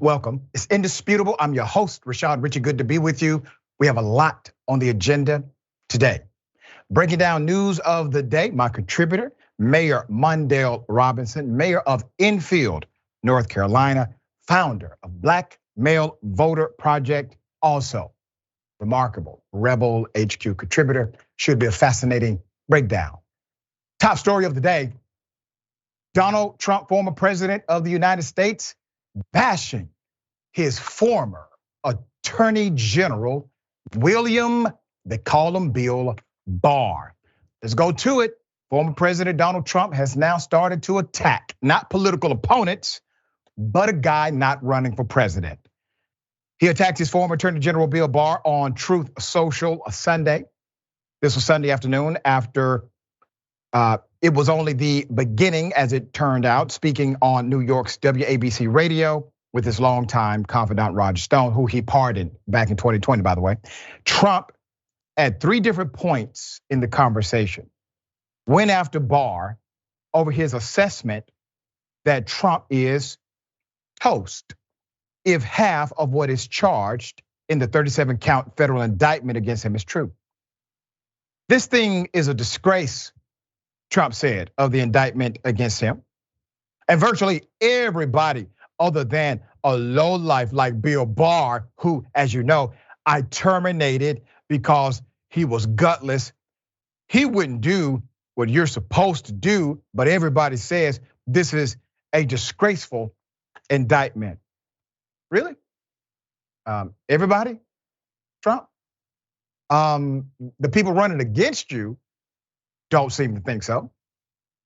Welcome. It's indisputable. I'm your host, Rashad. Richey, good to be with you. We have a lot on the agenda today. Breaking down news of the day, my contributor, Mayor Mondale Robinson, mayor of Enfield, North Carolina, founder of Black Male Voter Project, also remarkable Rebel HQ contributor. Should be a fascinating breakdown. Top story of the day, Donald Trump, former president of the United States, bashing his former Attorney General, William, they call him Bill Barr. Let's go to it. Former President Donald Trump has now started to attack, not political opponents, but a guy not running for president. He attacked his former Attorney General Bill Barr on Truth Social Sunday. This was Sunday afternoon after it was only the beginning, as it turned out, speaking on New York's WABC radio with his longtime confidant, Roger Stone, who he pardoned back in 2020, by the way. Trump, at 3 different points in the conversation, went after Barr over his assessment that Trump is toast if half of what is charged in the 37-count federal indictment against him is true. This thing is a disgrace, Trump said, of the indictment against him. And virtually everybody other than a lowlife like Bill Barr, who, as you know, I terminated because he was gutless. He wouldn't do what you're supposed to do, but everybody says this is a disgraceful indictment. Really? Everybody? Trump? The people running against you don't seem to think so.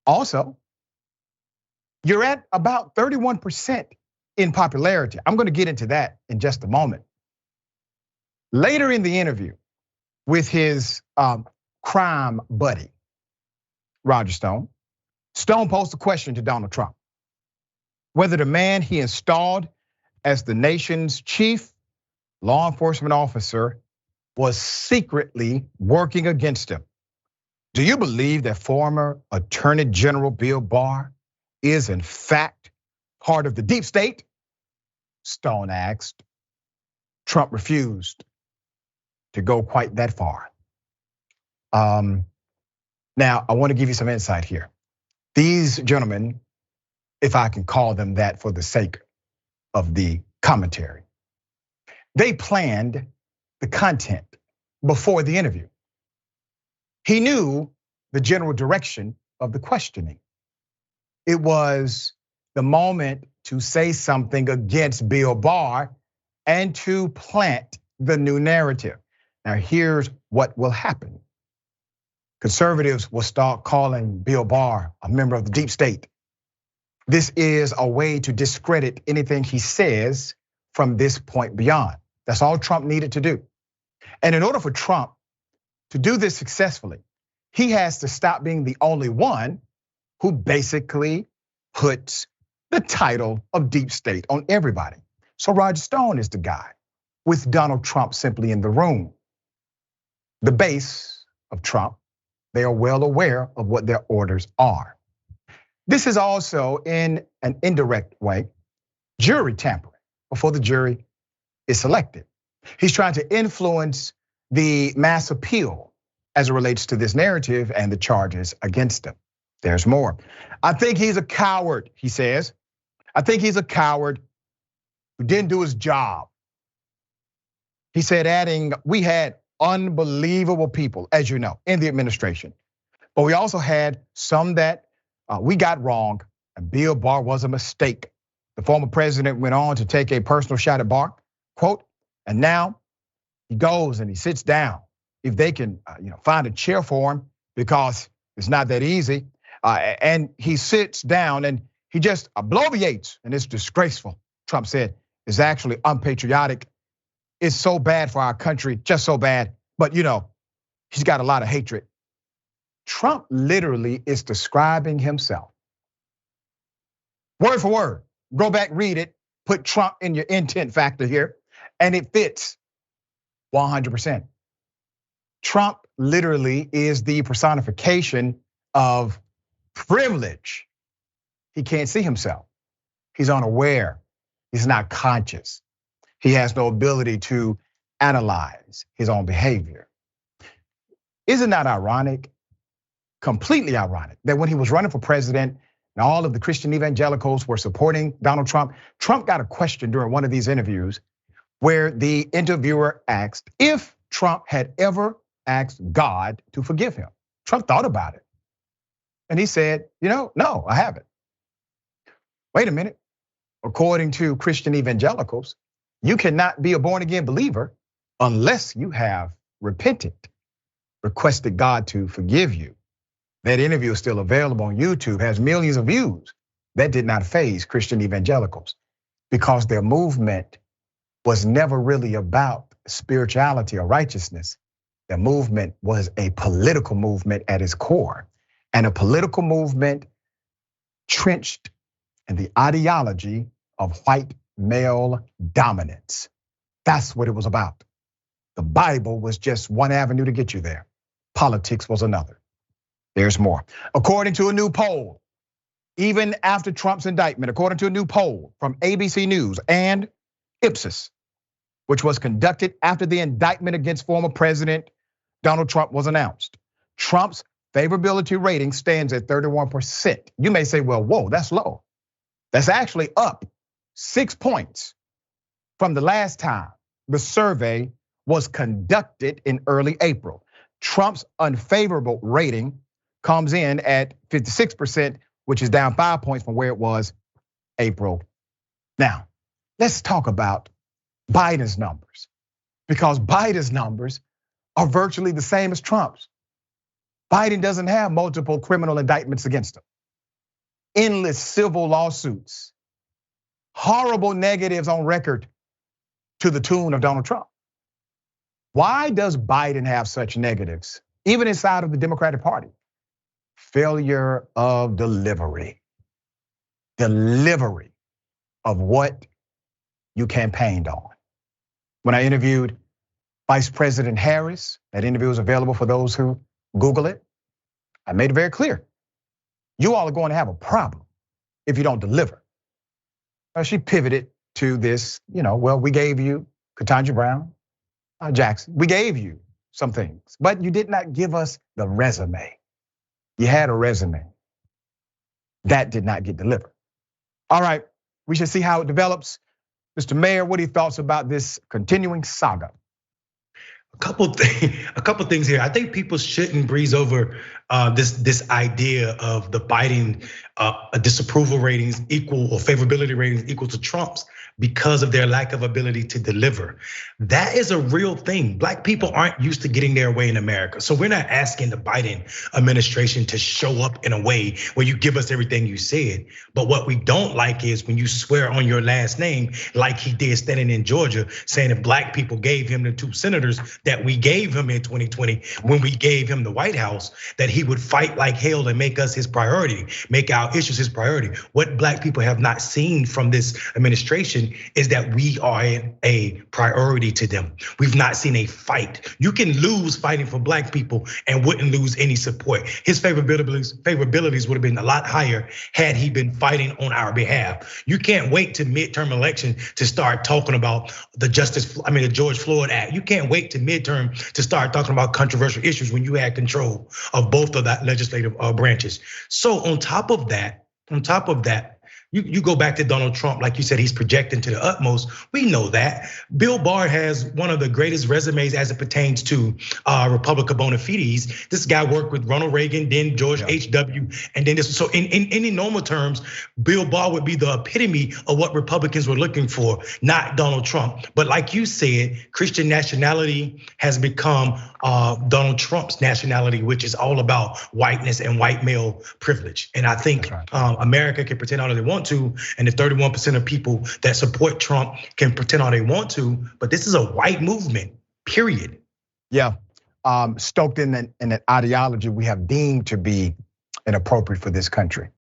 Also, you're at about 31% in popularity. I'm gonna get into that in just a moment. Later in the interview with his crime buddy, Roger Stone, Stone posed a question to Donald Trump: whether the man he installed as the nation's chief law enforcement officer was secretly working against him. Do you believe that former Attorney General Bill Barr is in fact part of the deep state? Stone asked. Trump refused to go quite that far. Now, I want to give you some insight here. These gentlemen, if I can call them that for the sake of the commentary, they planned the content before the interview. He knew the general direction of the questioning. It was the moment to say something against Bill Barr and to plant the new narrative. Now, here's what will happen. Conservatives will start calling Bill Barr a member of the deep state. This is a way to discredit anything he says from this point beyond. That's all Trump needed to do. And in order for Trump to do this successfully, he has to stop being the only one who basically puts the title of deep state on everybody. So Roger Stone is the guy with Donald Trump simply in the room. The base of Trump, they are well aware of what their orders are. This is also, in an indirect way, jury tampering before the jury is selected. He's trying to influence the mass appeal as it relates to this narrative and the charges against him. There's more. I think he's a coward, he says. I think he's a coward who didn't do his job. He said, adding, we had unbelievable people, as you know, in the administration. But we also had some that we got wrong, and Bill Barr was a mistake. The former president went on to take a personal shot at Barr, quote, and now he goes and he sits down. If they can find a chair for him, because it's not that easy. And he sits down and he just bloviates, and it's disgraceful. Trump said, it's actually unpatriotic. It's so bad for our country, just so bad. But he's got a lot of hatred. Trump literally is describing himself. Word for word, go back, read it, put Trump in your intent factor here, and it fits 100%. Trump literally is the personification of privilege. He can't see himself. He's unaware. He's not conscious. He has no ability to analyze his own behavior. Isn't that ironic? Completely ironic that when he was running for president and all of the Christian evangelicals were supporting Donald Trump, Trump got a question during one of these interviews where the interviewer asked if Trump had ever asked God to forgive him. Trump thought about it. And he said, no, I haven't. Wait a minute. According to Christian evangelicals, you cannot be a born again believer unless you have repented, requested God to forgive you. That interview is still available on YouTube, has millions of views. That did not faze Christian evangelicals because their movement was never really about spirituality or righteousness. Their movement was a political movement at its core, and a political movement trenched in the ideology of white male dominance. That's what it was about. The Bible was just one avenue to get you there. Politics was another. There's more. According to a new poll, even after Trump's indictment, according to a new poll from ABC News and Ipsos, which was conducted after the indictment against former President Donald Trump was announced, Trump's favorability rating stands at 31%. You may say, well, whoa, that's low. That's actually up 6 points from the last time the survey was conducted in early April. Trump's unfavorable rating comes in at 56%, which is down 5 points from where it was April. Now, let's talk about Biden's numbers, because Biden's numbers are virtually the same as Trump's. Biden doesn't have multiple criminal indictments against him, endless civil lawsuits, horrible negatives on record to the tune of Donald Trump. Why does Biden have such negatives, even inside of the Democratic Party? Failure of delivery of what you campaigned on. When I interviewed Vice President Harris, that interview is available for those who Google it. I made it very clear. You all are going to have a problem if you don't deliver. She pivoted to this, well, we gave you Ketanji Brown, Jackson. We gave you some things, but you did not give us the resume. You had a resume. That did not get delivered. All right, we should see how it develops. Mr. Mayor, what are your thoughts about this continuing saga? A couple things here. I think people shouldn't breeze over this idea of the Biden disapproval ratings equal or favorability ratings equal to Trump's because of their lack of ability to deliver. That is a real thing. Black people aren't used to getting their way in America. So we're not asking the Biden administration to show up in a way where you give us everything you said. But what we don't like is when you swear on your last name, like he did standing in Georgia, saying if black people gave him the 2 senators that we gave him in 2020, when we gave him the White House, that he would fight like hell and make us his priority, make our issues his priority. What black people have not seen from this administration is that we are a priority to them. We've not seen a fight. You can lose fighting for black people and wouldn't lose any support. His favorabilities would have been a lot higher had he been fighting on our behalf. You can't wait to midterm election to start talking about the George Floyd Act. You can't wait to midterm to start talking about controversial issues when you had control of both of that legislative branches. So on top of that, you go back to Donald Trump, like you said, he's projecting to the utmost. We know that. Bill Barr has one of the greatest resumes as it pertains to Republican bona fides. This guy worked with Ronald Reagan, then George H.W., and then this. So in any normal terms, Bill Barr would be the epitome of what Republicans were looking for, not Donald Trump. But like you said, Christian nationality has become Donald Trump's nationality, which is all about whiteness and white male privilege. And I think America can pretend all they want to, and the 31% of people that support Trump can pretend all they want to, but this is a white movement, period. Yeah, stoked in an ideology we have deemed to be inappropriate for this country.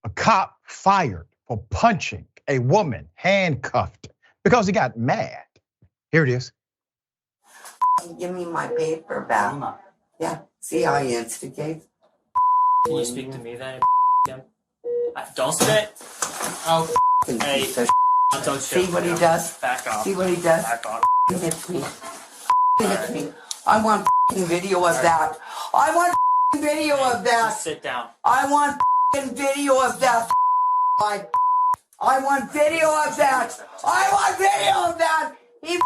A cop fired for punching a woman handcuffed because he got mad. Here it is. Give me my paper back. Yeah, see how you instigate? Can you speak to me then? Don't spit. Oh, hey. Don't See what he does? Back off. See what he does? Back off. He hits me. He hits me. I want video of that. I want video of that. Just sit down. I want video of that. I want video of that. I want video of that. He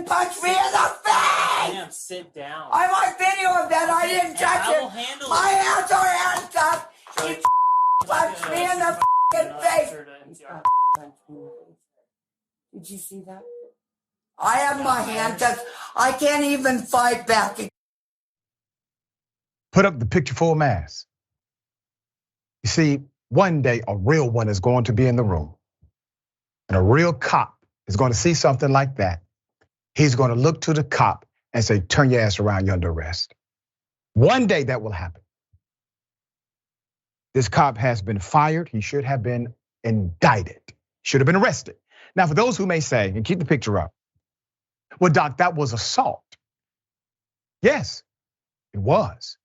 punched me in the face. Damn, sit down. I want video of that. I didn't touch I will it. handle My it. hands are handcuffed. He punched me in the face. Did you see that? I have my handcuffs. I can't even fight back. Put up the picture full mask. You see, one day a real one is going to be in the room. And a real cop is going to see something like that. He's going to look to the cop and say, turn your ass around, you're under arrest. One day that will happen. This cop has been fired. He should have been indicted, should have been arrested. Now, for those who may say, and keep the picture up, well, Doc, that was assault. Yes, it was.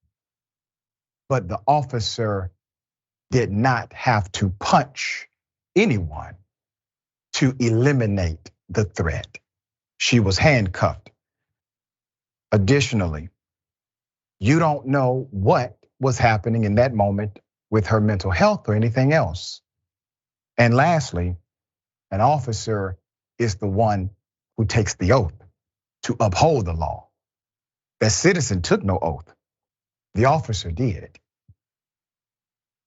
But the officer did not have to punch anyone to eliminate the threat. She was handcuffed. Additionally, you don't know what was happening in that moment with her mental health or anything else. And lastly, an officer is the one who takes the oath to uphold the law. That citizen took no oath. The officer did.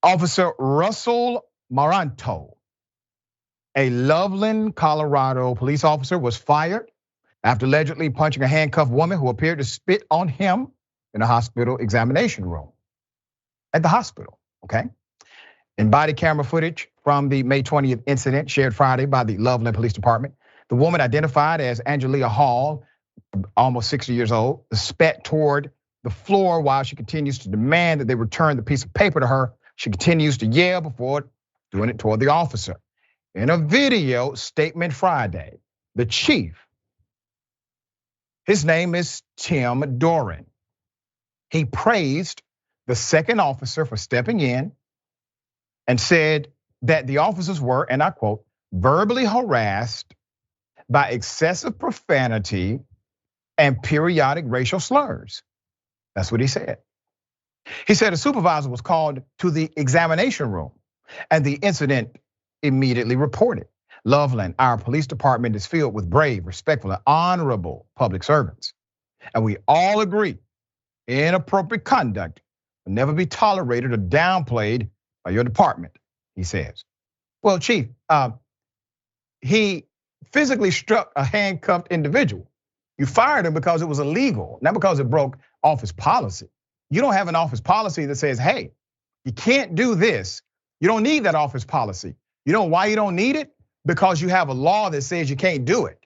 Officer Russell Maranto, a Loveland, Colorado police officer, was fired after allegedly punching a handcuffed woman who appeared to spit on him in a hospital examination room at the hospital, okay? In body camera footage from the May 20th incident shared Friday by the Loveland Police Department, the woman identified as Angelia Hall, almost 60 years old, spat toward the floor while she continues to demand that they return the piece of paper to her. She continues to yell before doing it toward the officer. In a video statement Friday, the chief, his name is Tim Doran. He praised the second officer for stepping in and said that the officers were, and I quote, verbally harassed by excessive profanity and periodic racial slurs. That's what he said. He said a supervisor was called to the examination room and the incident immediately reported. Loveland, our police department is filled with brave, respectful, and honorable public servants. And we all agree inappropriate conduct will never be tolerated or downplayed by your department, he says. Well, Chief, he physically struck a handcuffed individual. You fired him because it was illegal, not because it broke office policy. You don't have an office policy that says, hey, you can't do this. You don't need that office policy. You know why you don't need it? Because you have a law that says you can't do it.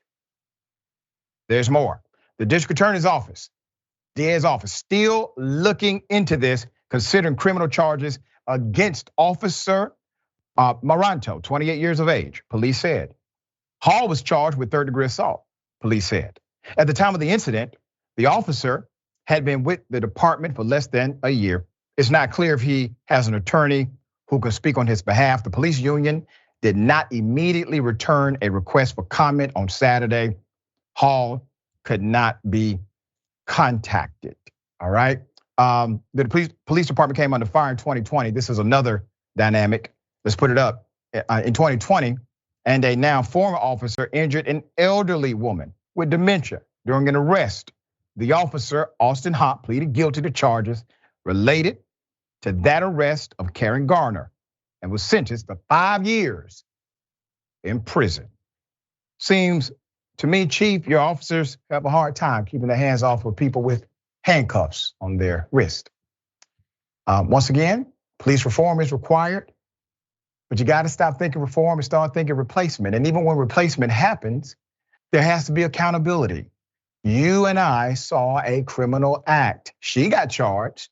There's more. The district attorney's office, DA's office, still looking into this, considering criminal charges against Officer Maranto, 28 years of age, police said. Hall was charged with third-degree assault, police said. At the time of the incident, the officer had been with the department for less than a year. It's not clear if he has an attorney who can speak on his behalf. The police union did not immediately return a request for comment on Saturday. Hall could not be contacted, all right? The police department came under fire in 2020. This is another dynamic. Let's put it up. In 2020, and a now former officer injured an elderly woman with dementia during an arrest. The officer, Austin Hopp, pleaded guilty to charges related to that arrest of Karen Garner and was sentenced to 5 years in prison. Seems to me, Chief, your officers have a hard time keeping their hands off of people with handcuffs on their wrist. Once again, police reform is required, but you gotta stop thinking reform and start thinking replacement. And even when replacement happens, there has to be accountability. You and I saw a criminal act. She got charged.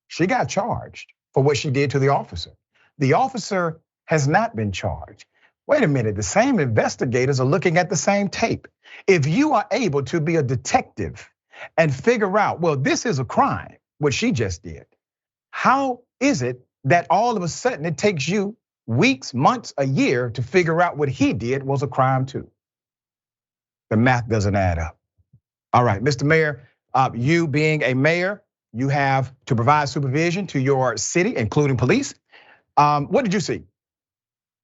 She got charged for what she did to the officer. The officer has not been charged. Wait a minute, the same investigators are looking at the same tape. If you are able to be a detective and figure out, well, this is a crime, what she just did, how is it that all of a sudden it takes you weeks, months, a year to figure out what he did was a crime too? The math doesn't add up. All right, Mr. Mayor, you being a mayor, you have to provide supervision to your city, including police. What did you see?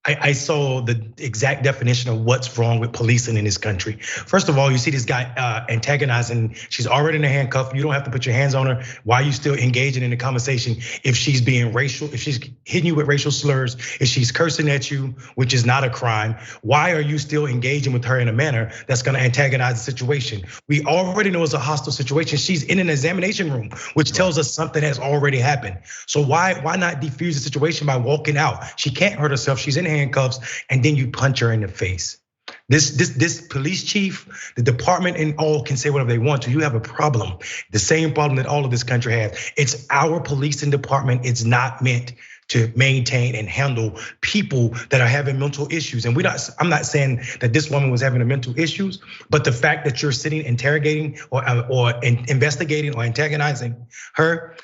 I saw the exact definition of what's wrong with policing in this country. First of all, you see this guy antagonizing. She's already in a handcuff. You don't have to put your hands on her. Why are you still engaging in the conversation if she's being racial, if she's hitting you with racial slurs, if she's cursing at you, which is not a crime? Why are you still engaging with her in a manner that's gonna antagonize the situation? We already know it's a hostile situation. She's in an examination room, which tells us something has already happened. So why not defuse the situation by walking out? She can't hurt herself. She's in handcuffs, and then you punch her in the face. This police chief, the department, and all can say whatever they want to. You have a problem, the same problem that all of this country has. It's our policing department. It's not meant to maintain and handle people that are having mental issues. And I'm not saying that this woman was having mental issues, but the fact that you're sitting interrogating or investigating or antagonizing her,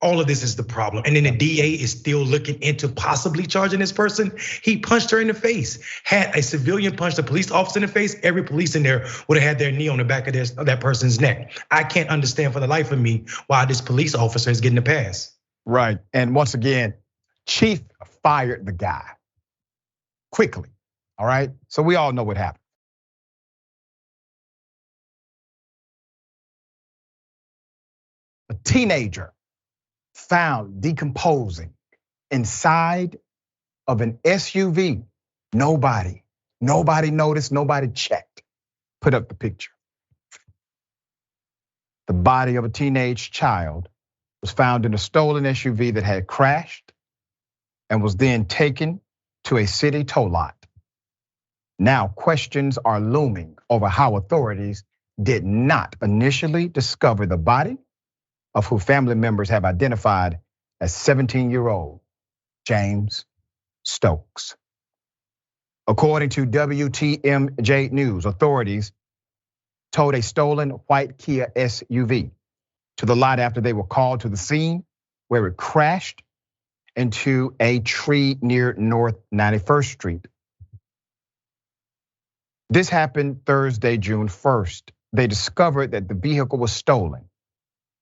all of this is the problem. And then the DA is still looking into possibly charging this person. He punched her in the face. Had a civilian punched a police officer in the face, every police in there would have had their knee on the back of that person's neck. I can't understand for the life of me why this police officer is getting a pass. Right, and once again, Chief fired the guy quickly, all right? So we all know what happened. A teenager found decomposing inside of an SUV. Nobody noticed, nobody checked. Put up the picture. The body of a teenage child was found in a stolen SUV that had crashed and was then taken to a city tow lot. Now questions are looming over how authorities did not initially discover the body of who family members have identified as 17-year-old James Stokes. According to WTMJ News, authorities towed a stolen white Kia SUV to the lot after they were called to the scene where it crashed into a tree near North 91st Street. This happened Thursday, June 1st. They discovered that the vehicle was stolen,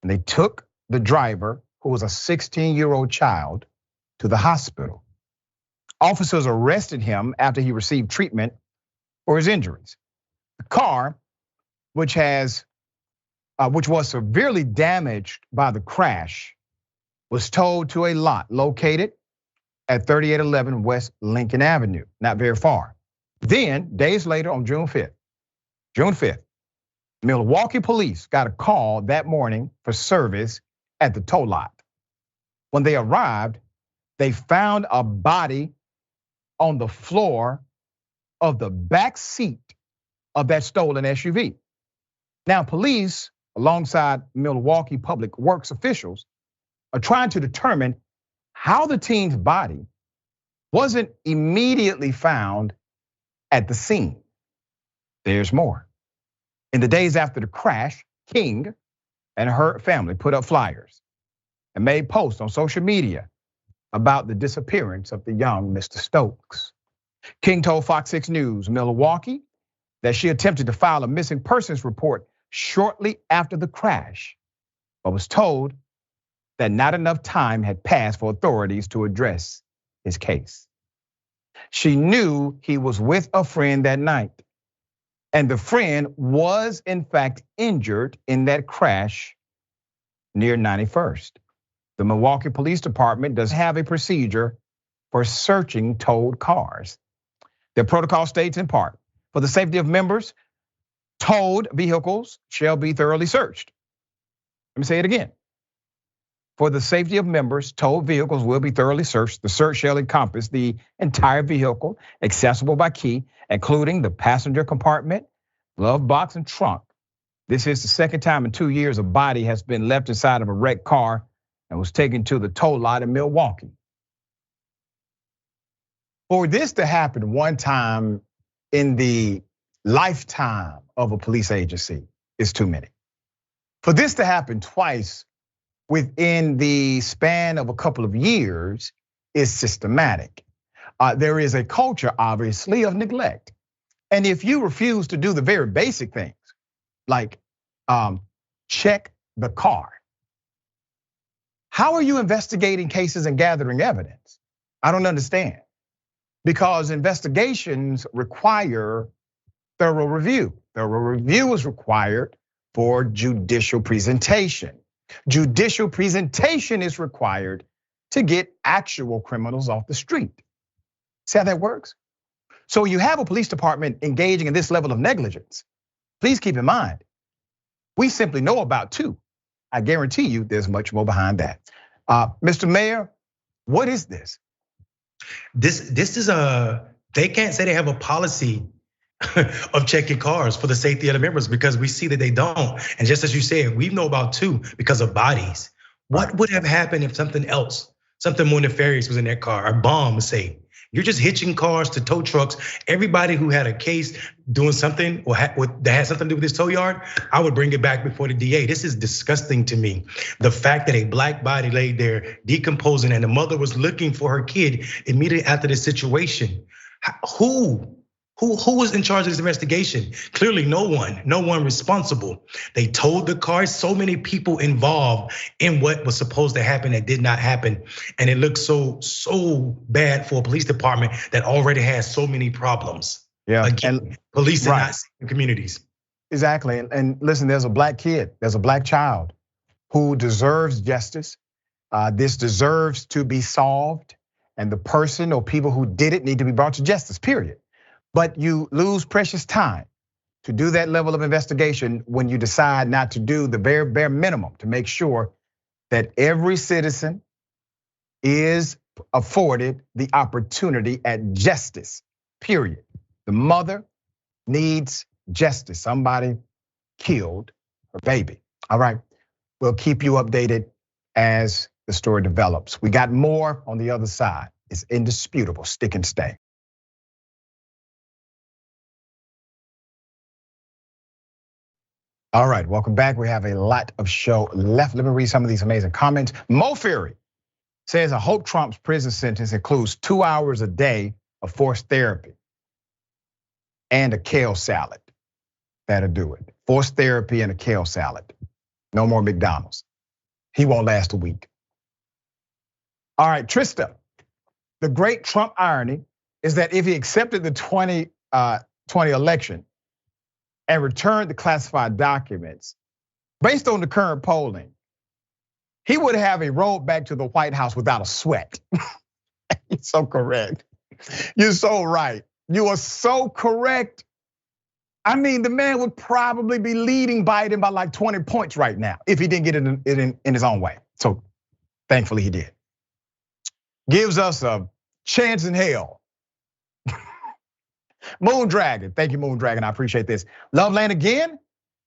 and they took the driver, who was a 16-year-old child, to the hospital. Officers arrested him after he received treatment for his injuries. The car, which was severely damaged by the crash, was towed to a lot located at 3811 West Lincoln Avenue, not very far. Then, days later on June 5th, Milwaukee police got a call that morning for service at the tow lot. When they arrived, they found a body on the floor of the back seat of that stolen SUV. Now, police, alongside Milwaukee Public Works officials, are trying to determine how the teen's body wasn't immediately found at the scene. There's more. In the days after the crash, King and her family put up flyers and made posts on social media about the disappearance of the young Mr. Stokes. King told Fox 6 News Milwaukee that she attempted to file a missing persons report shortly after the crash, but was told that not enough time had passed for authorities to address his case. She knew he was with a friend that night, and the friend was in fact injured in that crash near 91st. The Milwaukee Police Department does have a procedure for searching towed cars. Their protocol states in part, for the safety of members, towed vehicles shall be thoroughly searched. Let me say it again. For the safety of members, towed vehicles will be thoroughly searched. The search shall encompass the entire vehicle, accessible by key, including the passenger compartment, glove box, and trunk. This is the second time in 2 years a body has been left inside of a wrecked car and was taken to the tow lot in Milwaukee. For this to happen one time in the lifetime of a police agency is too many. For this to happen twice within the span of a couple of years is systematic. There is a culture, obviously, of neglect. And if you refuse to do the very basic things, like check the car, how are you investigating cases and gathering evidence? I don't understand. Because investigations require thorough review. Thorough review is required for judicial presentation. Judicial presentation is required to get actual criminals off the street. See how that works? So you have a police department engaging in this level of negligence. Please keep in mind, we simply know about 2. I guarantee you there's much more behind that. Mr. Mayor, what is this? This is they can't say they have a policy of checking cars for the safety of the members because we see that they don't. And just as you said, we know about 2 because of bodies. What would have happened if something else, something more nefarious was in that car, a bomb, say? You're just hitching cars to tow trucks. Everybody who had a case doing something or that had something to do with this tow yard, I would bring it back before the DA. This is disgusting to me. The fact that a black body laid there decomposing and the mother was looking for her kid immediately after this situation. Who was in charge of this investigation? Clearly no one responsible. They towed the car, so many people involved in what was supposed to happen that did not happen. And it looks so bad for a police department that already has so many problems. Yeah, again, and policing not in communities. Exactly, and listen, there's a black kid, there's a black child who deserves justice. This deserves to be solved, and the person or people who did it need to be brought to justice, period. But you lose precious time to do that level of investigation when you decide not to do the bare minimum to make sure that every citizen is afforded the opportunity at justice, period. The mother needs justice. Somebody killed her baby. All right, we'll keep you updated as the story develops. We got more on the other side. It's indisputable. Stick and stay. All right, welcome back. We have a lot of show left. Let me read some of these amazing comments. Mo Fury says, I hope Trump's prison sentence includes 2 hours a day of forced therapy and a kale salad. That'll do it. Forced therapy and a kale salad. No more McDonald's. He won't last a week. All right, Trista, the great Trump irony is that if he accepted the 2020 election, and returned the classified documents, based on the current polling, he would have a road back to the White House without a sweat. You're so correct. You're so right. You are so correct. I mean, the man would probably be leading Biden by like 20 points right now if he didn't get it in his own way. So thankfully he did. Gives us a chance in hell. Moon Dragon, thank you, Moon Dragon. I appreciate this. Loveland again.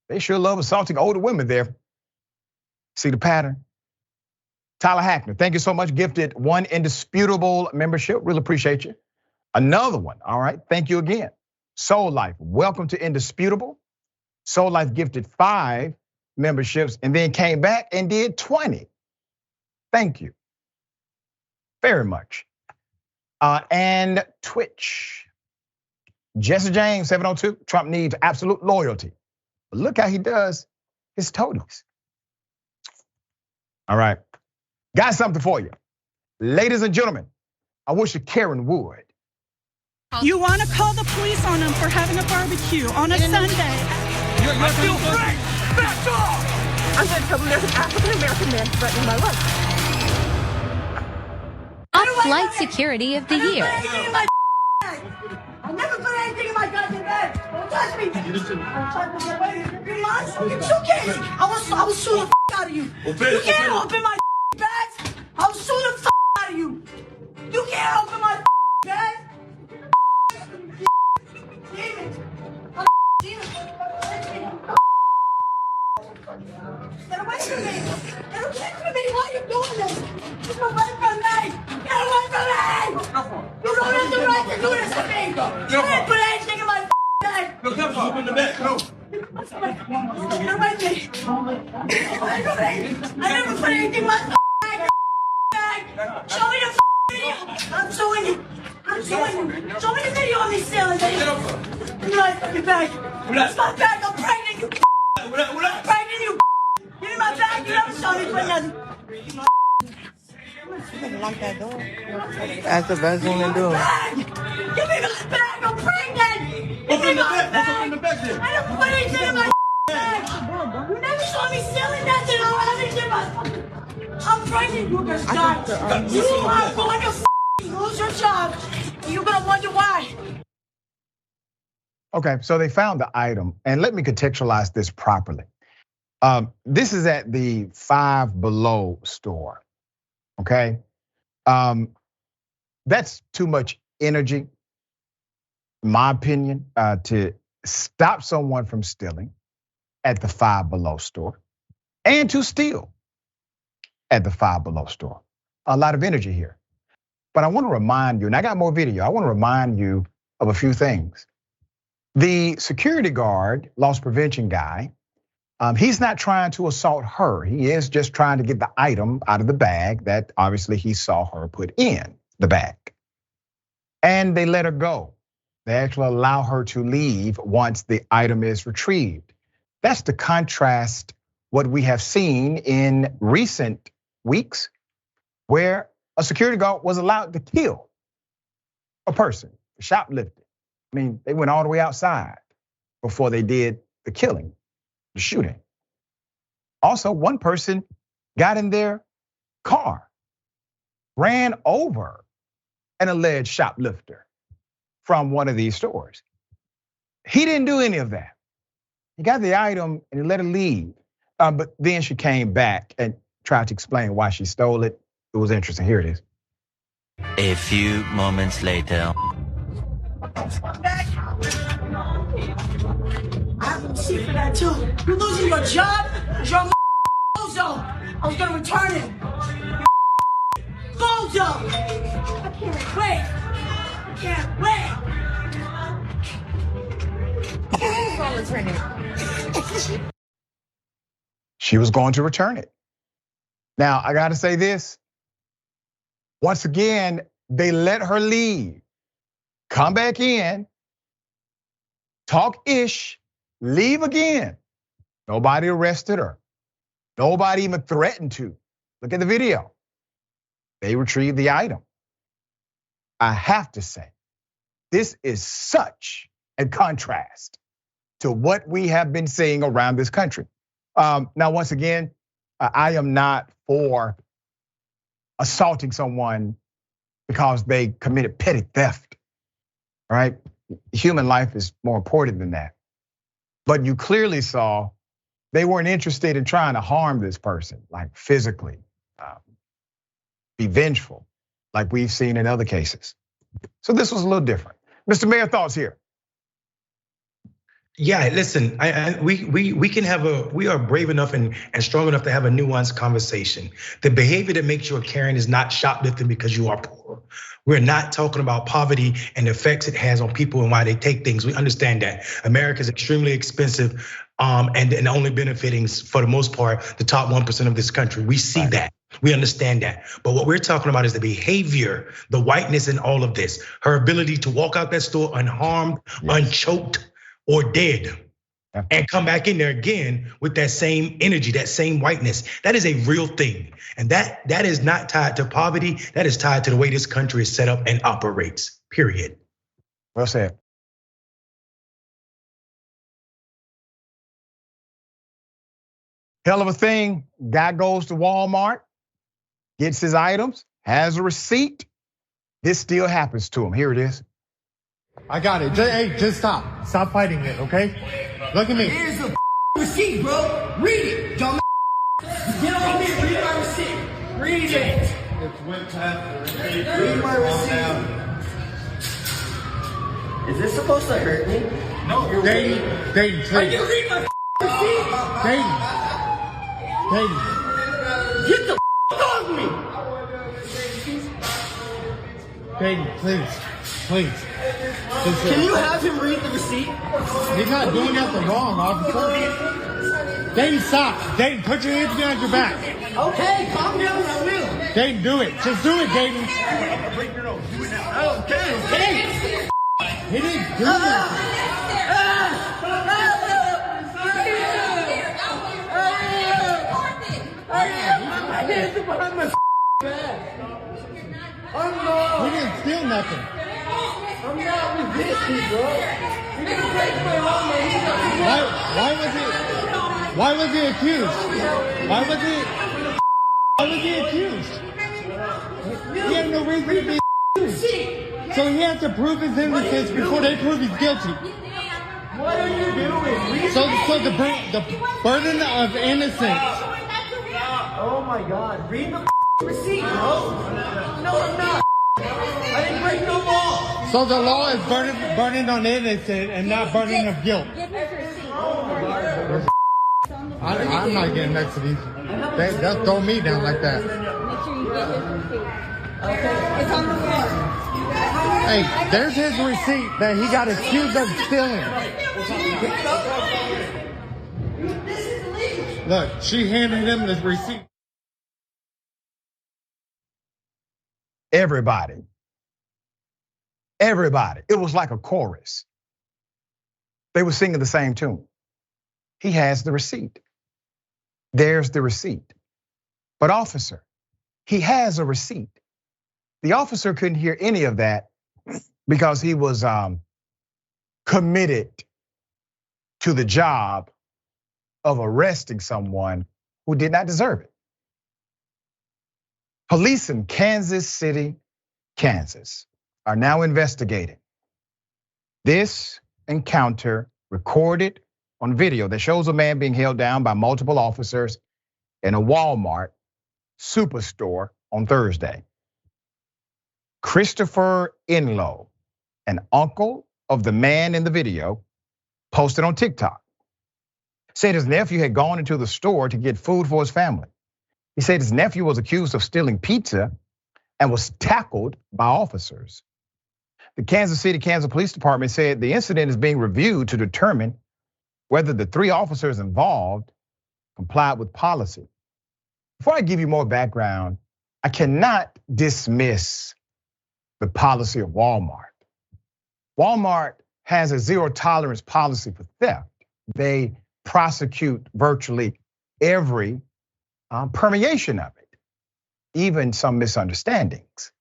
They sure love assaulting older women there. See the pattern? Tyler Hackner, thank you so much. Gifted 1 indisputable membership. Really appreciate you. Another one. All right. Thank you again. Soul Life, welcome to Indisputable. Soul Life gifted 5 memberships and then came back and did 20. Thank you very much. And Twitch. Jesse James, 702, Trump needs absolute loyalty. But look how he does his toadies. All right, got something for you. Ladies and gentlemen, I wish a Karen would. You wanna call the police on him for having a barbecue on a Sunday. I feel free, back off! I'm gonna tell them there's an African-American man threatening my life. Flight Security of the Year. I'll never put anything in my goddamn bag. Don't touch me. I'm trying to get away. It's okay. I will sue the out of you. You can't open my bags. I'll sue the out of you. You can't open my bag. Demon. Get away from me. Get away from me. Why are you doing this? Get away from me. Get away from me. You don't have the right to do this to me. You can't put anything in my bag. Open the bag. No. Get away from me. I never put anything in my bag. Show me the video. I'm showing you. Show me the video of me stealing. Give me my fucking bag. That's my bag. I'm pregnant, you. I'm pregnant, you. Give me my bag. You never saw me put nothing. Lock that door. That's the best thing to do. Give me my bag. I'm pregnant. Give me my bag. I don't put anything in my bag. You never saw me stealing nothing. I don't have anything in my. I'm pregnant, you guys. You are going to lose your job. You're gonna wonder why. Okay, so they found the item, and let me contextualize this properly. This is at the Five Below store. Okay, that's too much energy, in my opinion, to stop someone from stealing at the Five Below store and to steal at the Five Below store. A lot of energy here. But I want to remind you, and I got more video, I want to remind you of a few things. The security guard, loss prevention guy, he's not trying to assault her. He is just trying to get the item out of the bag that obviously he saw her put in the bag. And they let her go. They actually allow her to leave once the item is retrieved. That's to contrast what we have seen in recent weeks, where a security guard was allowed to kill a person, shoplifting. I mean, they went all the way outside before they did the killing, the shooting. Also, one person got in their car, ran over an alleged shoplifter from one of these stores. He didn't do any of that. He got the item and he let her leave. But then she came back and tried to explain why she stole it. It was interesting. Here it is. A few moments later. I have a receipt for that too. You're losing your job? You're a bozo. I was gonna return it. Bozo. I can't wait. I can't wait. She was going to return it. Now, I gotta say this. Once again, they let her leave, come back in, talk ish, leave again. Nobody arrested her. Nobody even threatened to. Look at the video. They retrieved the item. I have to say, this is such a contrast to what we have been seeing around this country. Now, once again, I am not for assaulting someone because they committed petty theft, right? Human life is more important than that. But you clearly saw they weren't interested in trying to harm this person, like physically, be vengeful, like we've seen in other cases. So this was a little different. Mr. Mayor, thoughts here? Yeah, listen, we can have we are brave enough and strong enough to have a nuanced conversation. The behavior that makes you a Karen is not shoplifting because you are poor. We're not talking about poverty and the effects it has on people and why they take things. We understand that America is extremely expensive, and only benefiting, for the most part, the top 1% of this country. We see that. We understand that. But what we're talking about is the behavior, the whiteness in all of this. Her ability to walk out that store unharmed, unchoked, or dead, and come back in there again with that same energy, that same whiteness. That is a real thing. And that is not tied to poverty. That is tied to the way this country is set up and operates, period. Well said. Hell of a thing. Guy goes to Walmart, gets his items, has a receipt. This still happens to him. Here it is. I got it. Hey, just stop. Stop fighting it, okay? Look at me. Here's the receipt, bro. Read it, dumb. Get on me. Read my receipt. Read it. It's went past the receipt. Read my receipt. Is this supposed to hurt me? No, you're Dayton, please. Are you reading my receipt? Dayton. Get the off me. Dayton, please. Please. Can you have him read the receipt? He's not doing nothing wrong, officer. Dayton, stop. Dayton, put your hands behind your back. Okay, calm down, I will. Dayton, do it. Just do it, Dayton. Okay. He didn't do nothing. My hands are behind my back. I'm not. He didn't steal nothing. I'm not resisting, bro. You didn't break my arm. Why was he accused? Why was he accused? He had no reason to be accused. So he has to prove his innocence before they prove he's guilty. What are you doing? So the burden of innocence. Oh my God! Read the receipt, bro. No, I'm not. I didn't break no law. So the law is burden on innocent and not burden of guilt. I'm not getting next to these. They'll throw me down like that. Make sure you get his receipt. Okay, it's on the floor. Hey, there's his receipt that he got accused of stealing. Look, she handed him the receipt. Everybody. It was like a chorus. They were singing the same tune. He has the receipt. There's the receipt. But officer, he has a receipt. The officer couldn't hear any of that because he was committed to the job of arresting someone who did not deserve it. Police in Kansas City, Kansas, are now investigating this encounter recorded on video that shows a man being held down by multiple officers in a Walmart superstore on Thursday. Christopher Enlow, an uncle of the man in the video, posted on TikTok, said his nephew had gone into the store to get food for his family. He said his nephew was accused of stealing pizza and was tackled by officers. The Kansas City, Kansas Police Department said the incident is being reviewed to determine whether the 3 officers involved complied with policy. Before I give you more background, I cannot dismiss the policy of Walmart. Walmart has a zero tolerance policy for theft. They prosecute virtually every permeation of it. Even some misunderstandings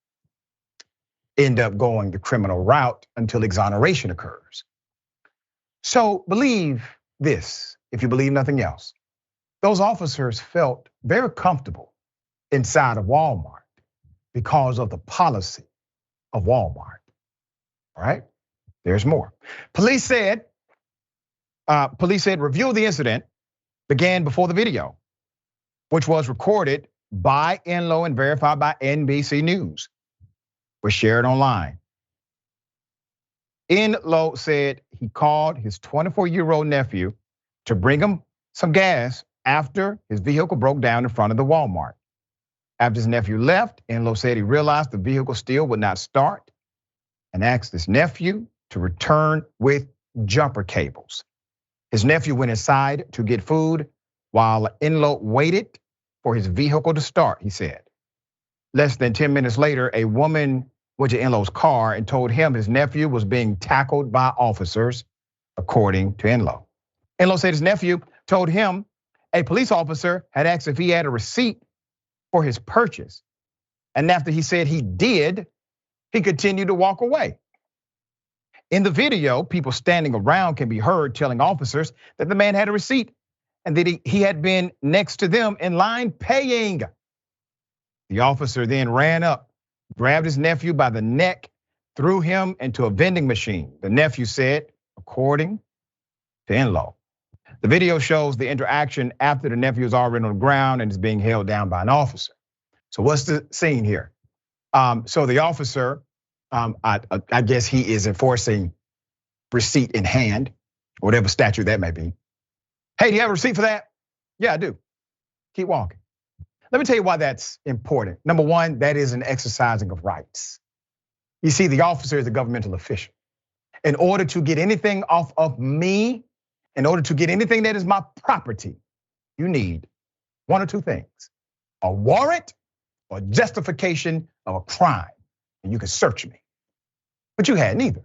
end up going the criminal route until exoneration occurs. So believe this, if you believe nothing else. Those officers felt very comfortable inside of Walmart because of the policy of Walmart. All right, there's more. Police said review of the incident began before the video, which was recorded by Enlow and verified by NBC News, was shared online. Enlow said he called his 24-year-old nephew to bring him some gas after his vehicle broke down in front of the Walmart. After his nephew left, Enlow said he realized the vehicle still would not start and asked his nephew to return with jumper cables. His nephew went inside to get food while Enlow waited for his vehicle to start, he said. Less than 10 minutes later, a woman went to Enlow's car and told him his nephew was being tackled by officers, according to Enlow. Enlow said his nephew told him a police officer had asked if he had a receipt for his purchase. And after he said he did, he continued to walk away. In the video, people standing around can be heard telling officers that the man had a receipt and that he had been next to them in line paying. The officer then ran up, grabbed his nephew by the neck, threw him into a vending machine, the nephew said, according to Enlow. The video shows the interaction after the nephew is already on the ground and is being held down by an officer. So what's the scene here? So the officer, I guess he is enforcing receipt in hand, whatever statute that may be. Hey, do you have a receipt for that? Yeah, I do. Keep walking. Let me tell you why that's important. Number one, that is an exercising of rights. You see, the officer is a governmental official. In order to get anything off of me, in order to get anything that is my property, you need one or two things: a warrant or justification of a crime, and you can search me. But you had neither.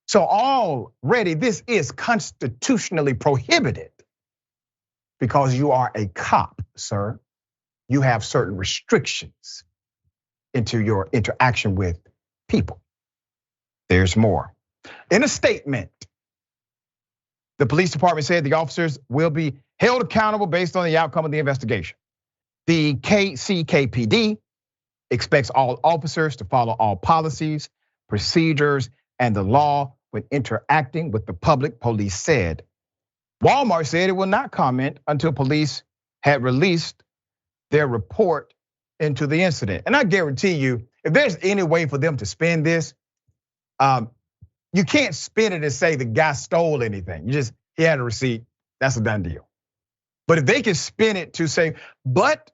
So already this is constitutionally prohibited because you are a cop, sir. You have certain restrictions into your interaction with people. There's more. In a statement, the police department said the officers will be held accountable based on the outcome of the investigation. The KCKPD expects all officers to follow all policies, procedures, and the law when interacting with the public, police said. Walmart said it will not comment until police had released their report into the incident. And I guarantee you, if there's any way for them to spin this, you can't spin it and say the guy stole anything. He had a receipt, that's a done deal. But if they can spin it to say, but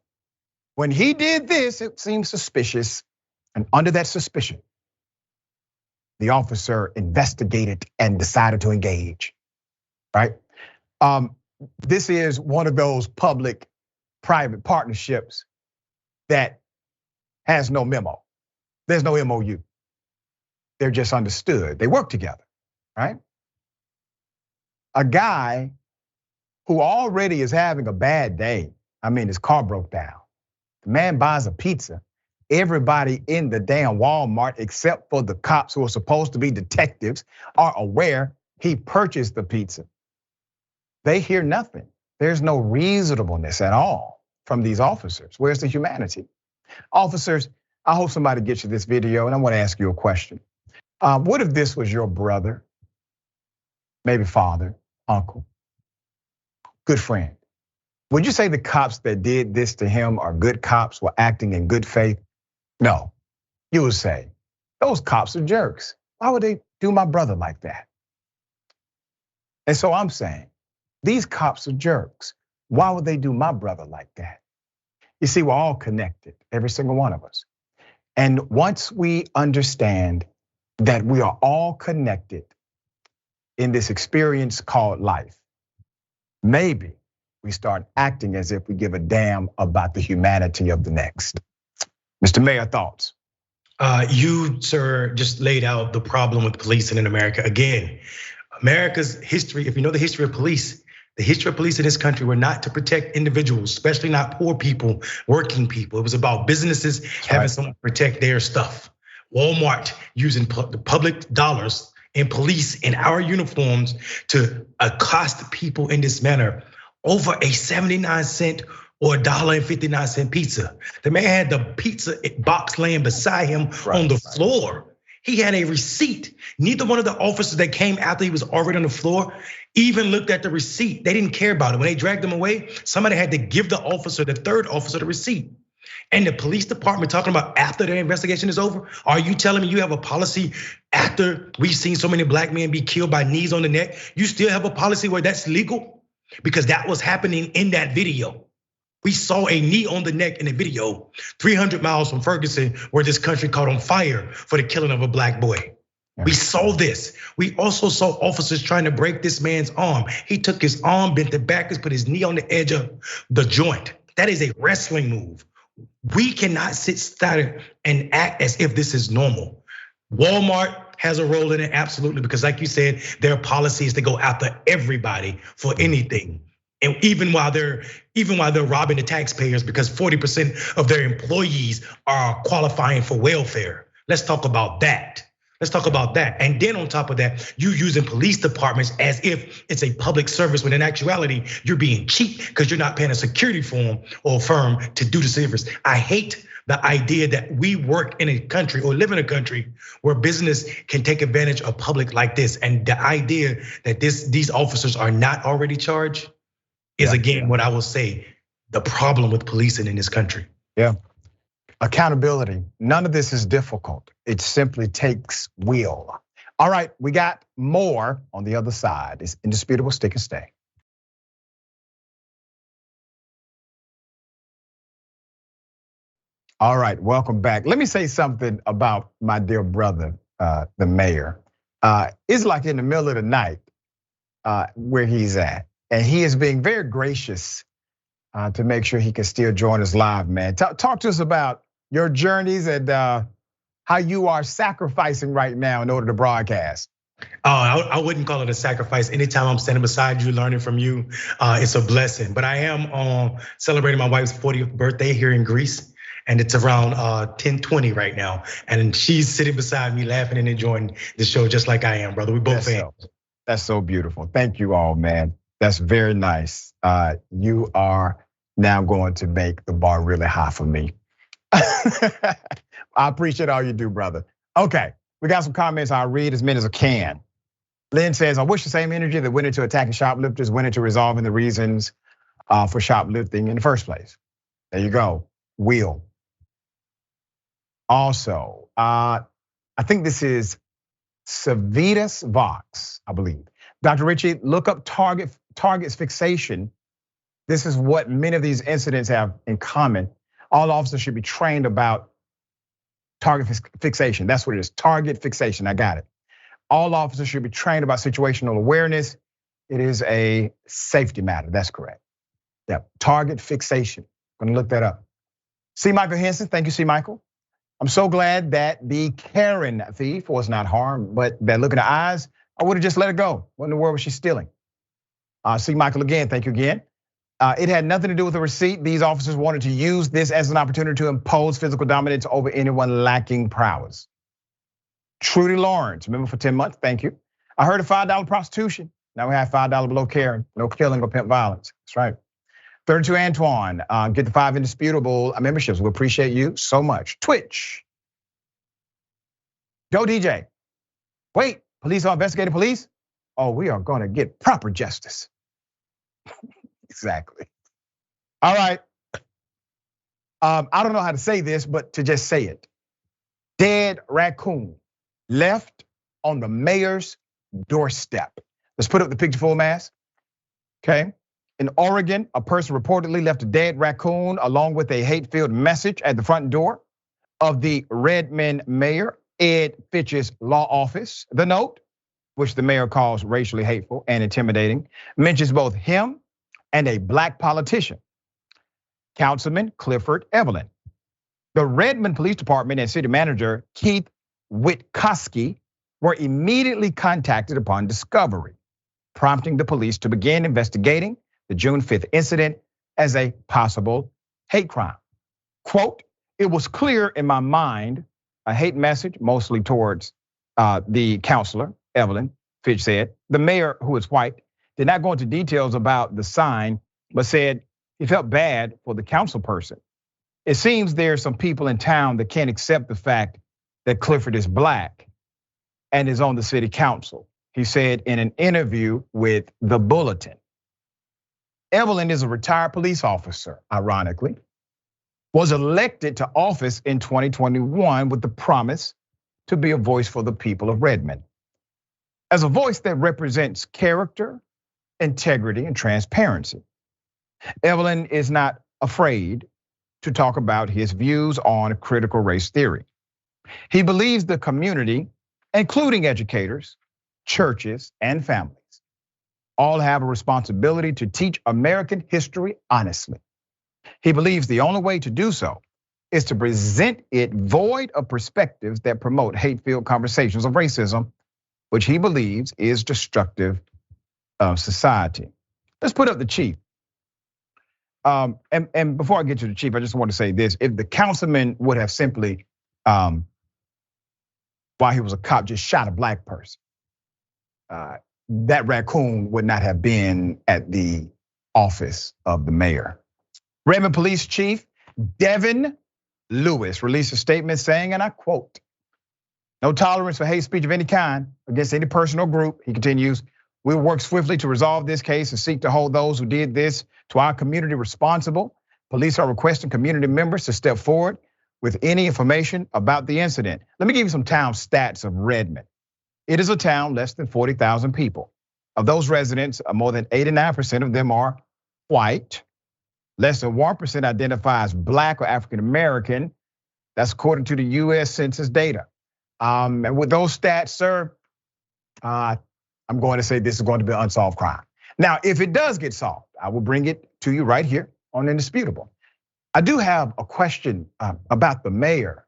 when he did this, it seems suspicious. And under that suspicion, the officer investigated and decided to engage, right? This is one of those public-private partnerships that has no memo. There's no MOU. They're just understood. They work together, right? A guy who already is having a bad day. I mean, his car broke down. The man buys a pizza. Everybody in the damn Walmart, except for the cops who are supposed to be detectives, are aware he purchased the pizza. They hear nothing. There's no reasonableness at all from these officers. Where's the humanity? Officers, I hope somebody gets you this video, and I want to ask you a question. What if this was your brother, maybe father, uncle, good friend? Would you say the cops that did this to him are good cops, were acting in good faith? No, you would say, those cops are jerks. Why would they do my brother like that? And so I'm saying, these cops are jerks. Why would they do my brother like that? You see, we're all connected, every single one of us. And once we understand that we are all connected in this experience called life, maybe we start acting as if we give a damn about the humanity of the next. Mr. Mayor, thoughts? You, sir, just laid out the problem with policing in America. Again, America's history, if you know the history of police in this country were not to protect individuals, especially not poor people, working people. It was about businesses having someone protect their stuff. Walmart using the public dollars and police in our uniforms to accost people in this manner over a 79-cent or $1.59 pizza. The man had the pizza box laying beside him on the floor. He had a receipt. Neither one of the officers that came after he was already on the floor even looked at the receipt. They didn't care about it. When they dragged him away, somebody had to give the third officer, the receipt. And the police department talking about after the investigation is over? Are you telling me you have a policy after we've seen so many black men be killed by knees on the neck? You still have a policy where that's legal? Because that was happening in that video. We saw a knee on the neck in the video, 300 miles from Ferguson, where this country caught on fire for the killing of a black boy. We saw this. We also saw officers trying to break this man's arm. He took his arm, bent it backwards, put his knee on the edge of the joint. That is a wrestling move. We cannot sit still and act as if this is normal. Walmart has a role in it, absolutely, because like you said, their policy is to go after everybody for anything. And even while they're robbing the taxpayers, because 40% of their employees are qualifying for welfare. Let's talk about that. And then on top of that, you using police departments as if it's a public service, when in actuality, you're being cheap because you're not paying a security firm to do the service. I hate the idea that we work in a country or live in a country where business can take advantage of public like this. And the idea that these officers are not already charged is again what I will say, the problem with policing in this country. Yeah. Accountability. None of this is difficult. It simply takes will. All right, we got more on the other side. It's indisputable. Stick and stay. All right, welcome back. Let me say something about my dear brother, the mayor. It's like in the middle of the night where he's at. And he is being very gracious to make sure he can still join us live, man. Talk to us about your journeys and how you are sacrificing right now in order to broadcast. Oh, I wouldn't call it a sacrifice. Anytime I'm standing beside you, learning from you, it's a blessing. But I am celebrating my wife's 40th birthday here in Greece, and it's around 10:20 right now. And she's sitting beside me, laughing and enjoying the show just like I am, brother. We both fans. That's so beautiful. Thank you all, man. That's very nice. You are now going to make the bar really high for me. I appreciate all you do, brother. Okay. We got some comments. I'll read as many as I can. Lynn says, I wish the same energy that went into attacking shoplifters went into resolving the reasons for shoplifting in the first place. There you go. Will. Also, I think this is Savitas Vox, I believe. Dr. Richey, look up target's fixation. This is what many of these incidents have in common. All officers should be trained about target fixation. That's what it is, target fixation. I got it. All officers should be trained about situational awareness. It is a safety matter. That's correct. Yeah, target fixation. I'm gonna look that up. C. Michael Henson, thank you, C. Michael. I'm so glad that the Karen thief was not harmed, but that look in the eyes, I would have just let her go. What in the world was she stealing? C. Michael again, thank you again. It had nothing to do with the receipt. These officers wanted to use this as an opportunity to impose physical dominance over anyone lacking prowess. Trudy Lawrence, remember for 10 months, thank you. I heard of $5 prostitution. Now we have $5 below Karen, no killing or pimp violence. That's right. 32 Antoine, get the 5 indisputable memberships. We appreciate you so much. Twitch. Joe DJ. Wait, police are investigating police? Oh, we are gonna get proper justice. Exactly. All right. I don't know how to say this, but to just say it. Dead raccoon left on the mayor's doorstep. Let's put up the picture full mass. Okay. In Oregon, a person reportedly left a dead raccoon along with a hate-filled message at the front door of the Redmond mayor, Ed Fitch's law office. The note, which the mayor calls racially hateful and intimidating, mentions both him and a black politician, Councilman Clifford Evelyn. The Redmond Police Department and City Manager Keith Witkowski were immediately contacted upon discovery, prompting the police to begin investigating the June 5th incident as a possible hate crime. Quote, it was clear in my mind, a hate message mostly towards the counselor, Evelyn, Fitch said. The mayor, who is white, did not go into details about the sign, but said he felt bad for the council person. It seems there are some people in town that can't accept the fact that Clifford is black and is on the city council, he said in an interview with The Bulletin. Evelyn is a retired police officer, ironically, was elected to office in 2021 with the promise to be a voice for the people of Redmond. As a voice that represents character, integrity, and transparency. Evelyn is not afraid to talk about his views on critical race theory. He believes the community, including educators, churches, and families, all have a responsibility to teach American history honestly. He believes the only way to do so is to present it void of perspectives that promote hate-filled conversations of racism, which he believes is destructive of society. Let's put up the chief. And before I get to the chief, I just want to say this. If the councilman would have simply, while he was a cop, just shot a black person, that raccoon would not have been at the office of the mayor. Redmond Police Chief Devin Lewis released a statement saying, and I quote, no tolerance for hate speech of any kind against any person or group. He continues, we will work swiftly to resolve this case and seek to hold those who did this to our community responsible. Police are requesting community members to step forward with any information about the incident. Let me give you some town stats of Redmond. It is a town less than 40,000 people. Of those residents, more than 89% of them are white. Less than 1% identify as black or African American. That's according to the US Census data. And with those stats, sir, I'm going to say this is going to be an unsolved crime. Now, if it does get solved, I will bring it to you right here on Indisputable. I do have a question about the mayor.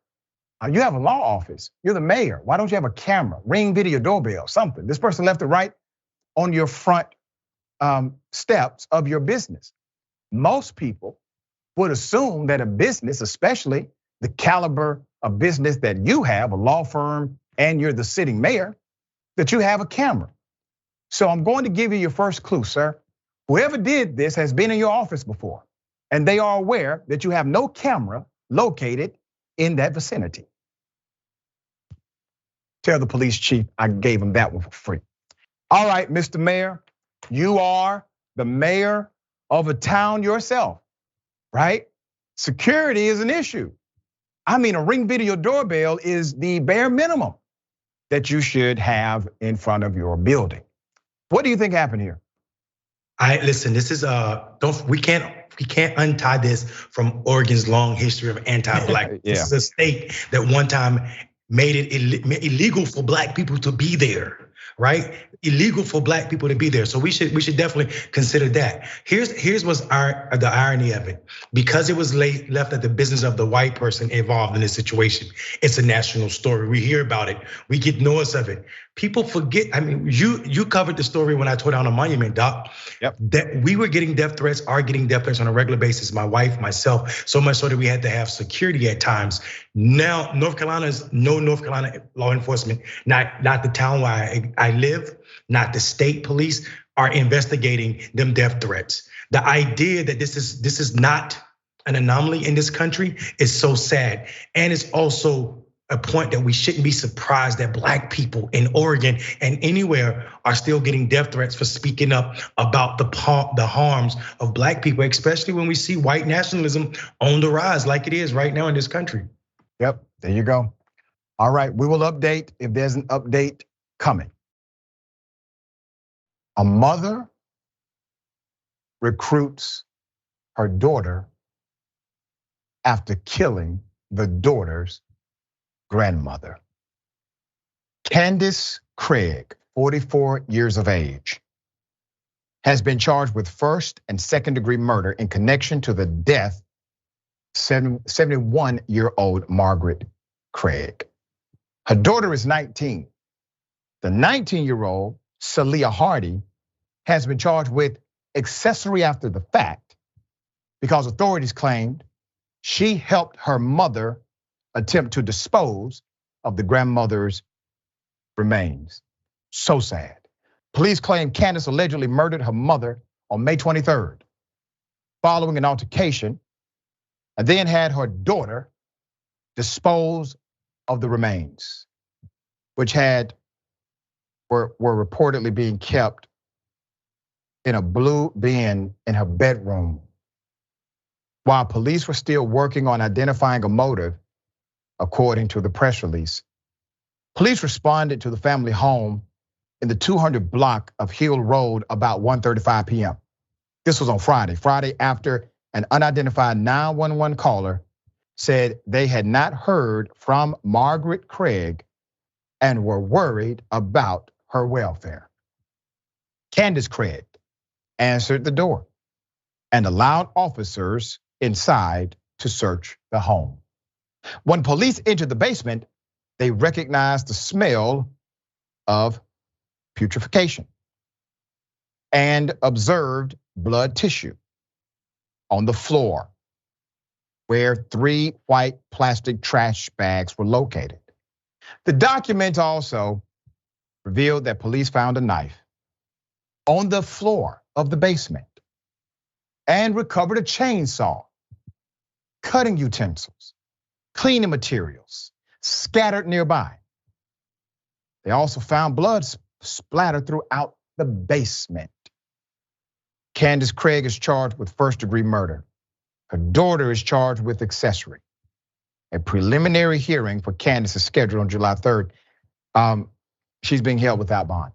You have a law office. You're the mayor. Why don't you have a camera, ring video doorbell, something? This person left it right on your front steps of your business. Most people would assume that a business, especially the caliber of business that you have, a law firm, and you're the sitting mayor, that you have a camera. So I'm going to give you your first clue, sir. Whoever did this has been in your office before, and they are aware that you have no camera located in that vicinity. Tell the police chief I gave him that one for free. All right, Mr. Mayor, you are the mayor of a town yourself, right? Security is an issue. I mean, a ring video doorbell is the bare minimum that you should have in front of your building. What do you think happened here? Listen, this is we can't untie this from Oregon's long history of anti-black. This is a state that one time made it illegal for black people to be there, right? Illegal for black people to be there. So we should definitely consider that. Here's what's the irony of it. Because it was left at the business of the white person involved in this situation, it's a national story. We hear about it, we get notice of it. People forget, I mean, you covered the story when I tore down a monument, Doc. Yep. That we were getting death threats, are getting death threats on a regular basis, my wife, myself, so much so that we had to have security at times. Now, North Carolina is no North Carolina law enforcement, not the town where I live, not the state police are investigating them death threats. The idea that this is not an anomaly in this country is so sad. And it's also a point that we shouldn't be surprised that black people in Oregon and anywhere are still getting death threats for speaking up about the harms of black people, especially when we see white nationalism on the rise like it is right now in this country. Yep, there you go. All right, we will update if there's an update coming. A mother recruits her daughter after killing the daughter's grandmother. Candace Craig, 44 years of age, has been charged with first and second degree murder in connection to the death of 71-year-old Margaret Craig. Her daughter is 19. The 19-year-old, Celia Hardy, has been charged with accessory after the fact because authorities claimed she helped her mother attempt to dispose of the grandmother's remains. So sad. Police claim Candace allegedly murdered her mother on May 23rd, following an altercation, and then had her daughter dispose of the remains, which were reportedly being kept in a blue bin in her bedroom. While police were still working on identifying a motive, according to the press release, police responded to the family home in the 200 block of Hill Road about 1:35 p.m. This was on Friday after an unidentified 911 caller said they had not heard from Margaret Craig and were worried about her welfare. Candace Craig answered the door and allowed officers inside to search the home. When police entered the basement, they recognized the smell of putrefaction and observed blood tissue on the floor where 3 white plastic trash bags were located. The document also revealed that police found a knife on the floor of the basement and recovered a chainsaw, cutting utensils, cleaning materials scattered nearby. They also found blood splattered throughout the basement. Candace Craig is charged with first-degree murder. Her daughter is charged with accessory. A preliminary hearing for Candace is scheduled on July 3rd. She's being held without bond.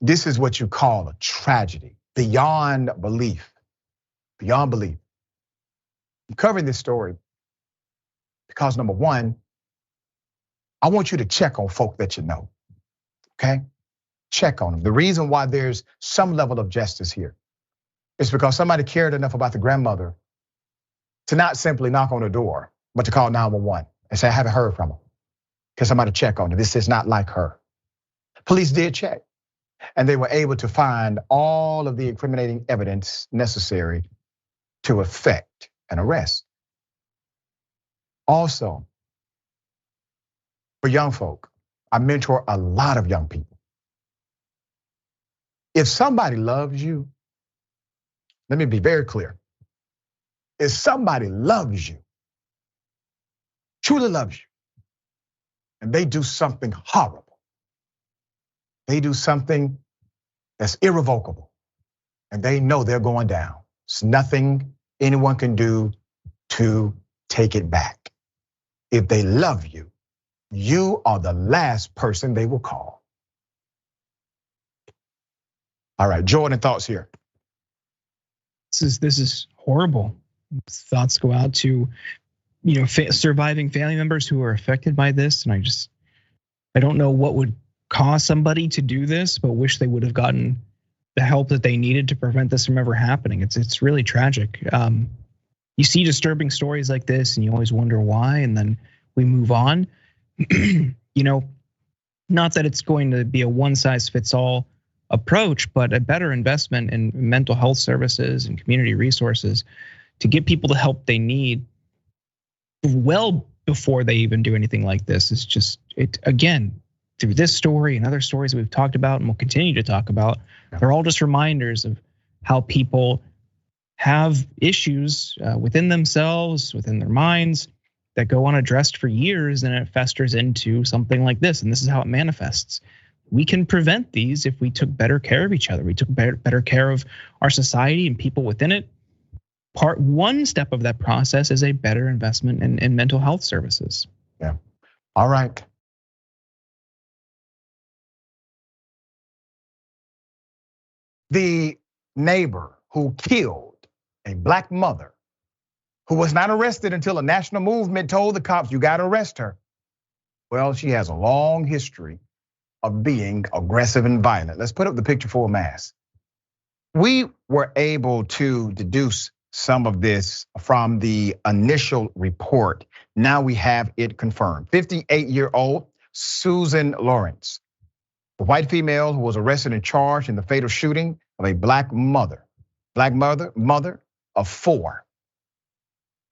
This is what you call a tragedy, beyond belief, beyond belief. I'm covering this story Because number one, I want you to check on folk that you know, okay? Check on them. The reason why there's some level of justice here is because somebody cared enough about the grandmother to not simply knock on the door, but to call 911 and say, I haven't heard from her. Can somebody check on her? This is not like her. Police did check, and they were able to find all of the incriminating evidence necessary to effect an arrest. Also, for young folk, I mentor a lot of young people. If somebody loves you, let me be very clear. If somebody loves you, truly loves you, and they do something horrible, they do something that's irrevocable, and they know they're going down, it's nothing anyone can do to take it back. If they love you, you are the last person they will call. All right, Jordan, thoughts here. This is horrible. Thoughts go out to, surviving family members who are affected by this, and I don't know what would cause somebody to do this, but wish they would have gotten the help that they needed to prevent this from ever happening. It's really tragic. You see disturbing stories like this, and you always wonder why, and then we move on. Not that it's going to be a one-size-fits-all approach, but a better investment in mental health services and community resources to get people the help they need well before they even do anything like this. Is just, again, through this story and other stories that we've talked about and will continue to talk about, they're all just reminders of how people have issues within themselves, within their minds, that go unaddressed for years, and it festers into something like this. And this is how it manifests. We can prevent these if we took better care of each other. We took better care of our society and people within it. One step of that process is a better investment in mental health services. Yeah. All right. The neighbor who killed a black mother, who was not arrested until a national movement told the cops, you gotta arrest her. Well, she has a long history of being aggressive and violent. Let's put up the picture for a mass. We were able to deduce some of this from the initial report. Now we have it confirmed. 58-year-old Susan Lorincz, the white female who was arrested and charged in the fatal shooting of a black mother of 4.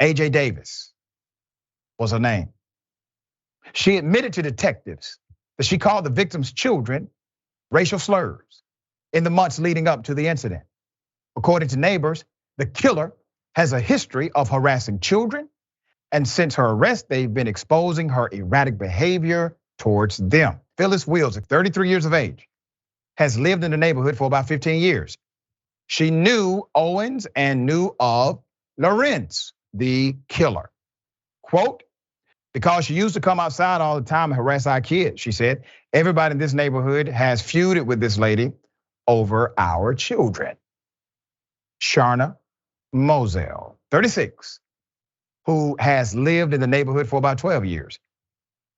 AJ Davis was her name. She admitted to detectives that she called the victim's children racial slurs in the months leading up to the incident. According to neighbors, the killer has a history of harassing children, and since her arrest, they've been exposing her erratic behavior towards them. Phyllis Wills, 33 years of age, has lived in the neighborhood for about 15 years. She knew Owens and knew of Lorincz, the killer. Quote, because she used to come outside all the time and harass our kids, she said. Everybody in this neighborhood has feuded with this lady over our children. Sharna Mondale, 36, who has lived in the neighborhood for about 12 years,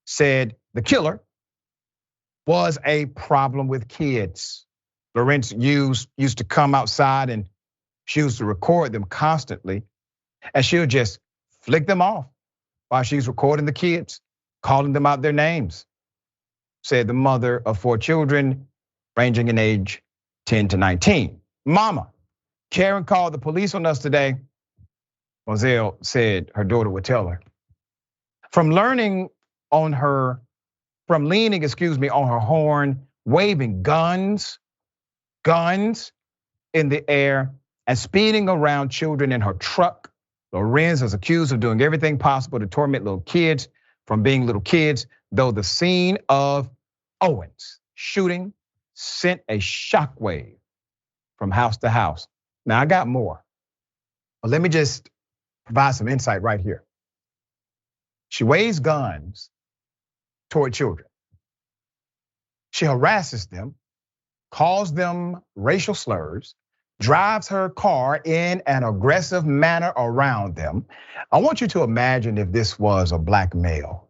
said the killer was a problem with kids. Lorincz used to come outside and she used to record them constantly, and she'll just flick them off while she's recording the kids, calling them out their names, said the mother of 4 children ranging in age 10 to 19. Mama, Karen called the police on us today, Moselle said her daughter would tell her. From leaning on her horn, waving guns in the air, and speeding around children in her truck, Lorincz is accused of doing everything possible to torment little kids from being little kids, though the scene of Owens' shooting sent a shockwave from house to house. Now I got more, but let me just provide some insight right here. She waves guns toward children. She harasses them, calls them racial slurs, drives her car in an aggressive manner around them. I want you to imagine if this was a black male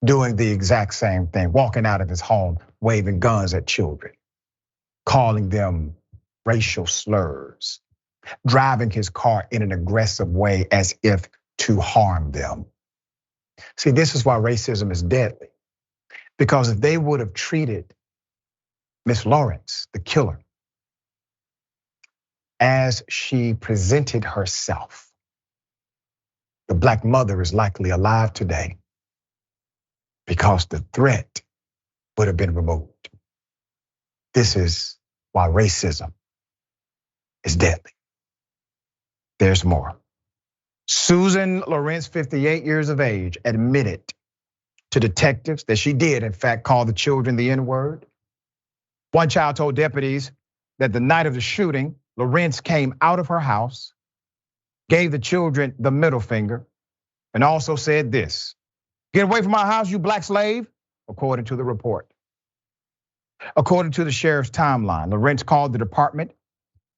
doing the exact same thing, walking out of his home, waving guns at children, calling them racial slurs, driving his car in an aggressive way as if to harm them. See, this is why racism is deadly. Because if they would have treated Miss Lorincz, the killer, as she presented herself, the black mother is likely alive today because the threat would have been removed. This is why racism is deadly. There's more. Susan Lorincz, 58 years of age, admitted to detectives that she did, in fact, call the children the N-word. One child told deputies that the night of the shooting, Lorincz came out of her house, gave the children the middle finger, and also said this: "Get away from my house, you black slave," according to the report. According to the sheriff's timeline, Lorincz called the department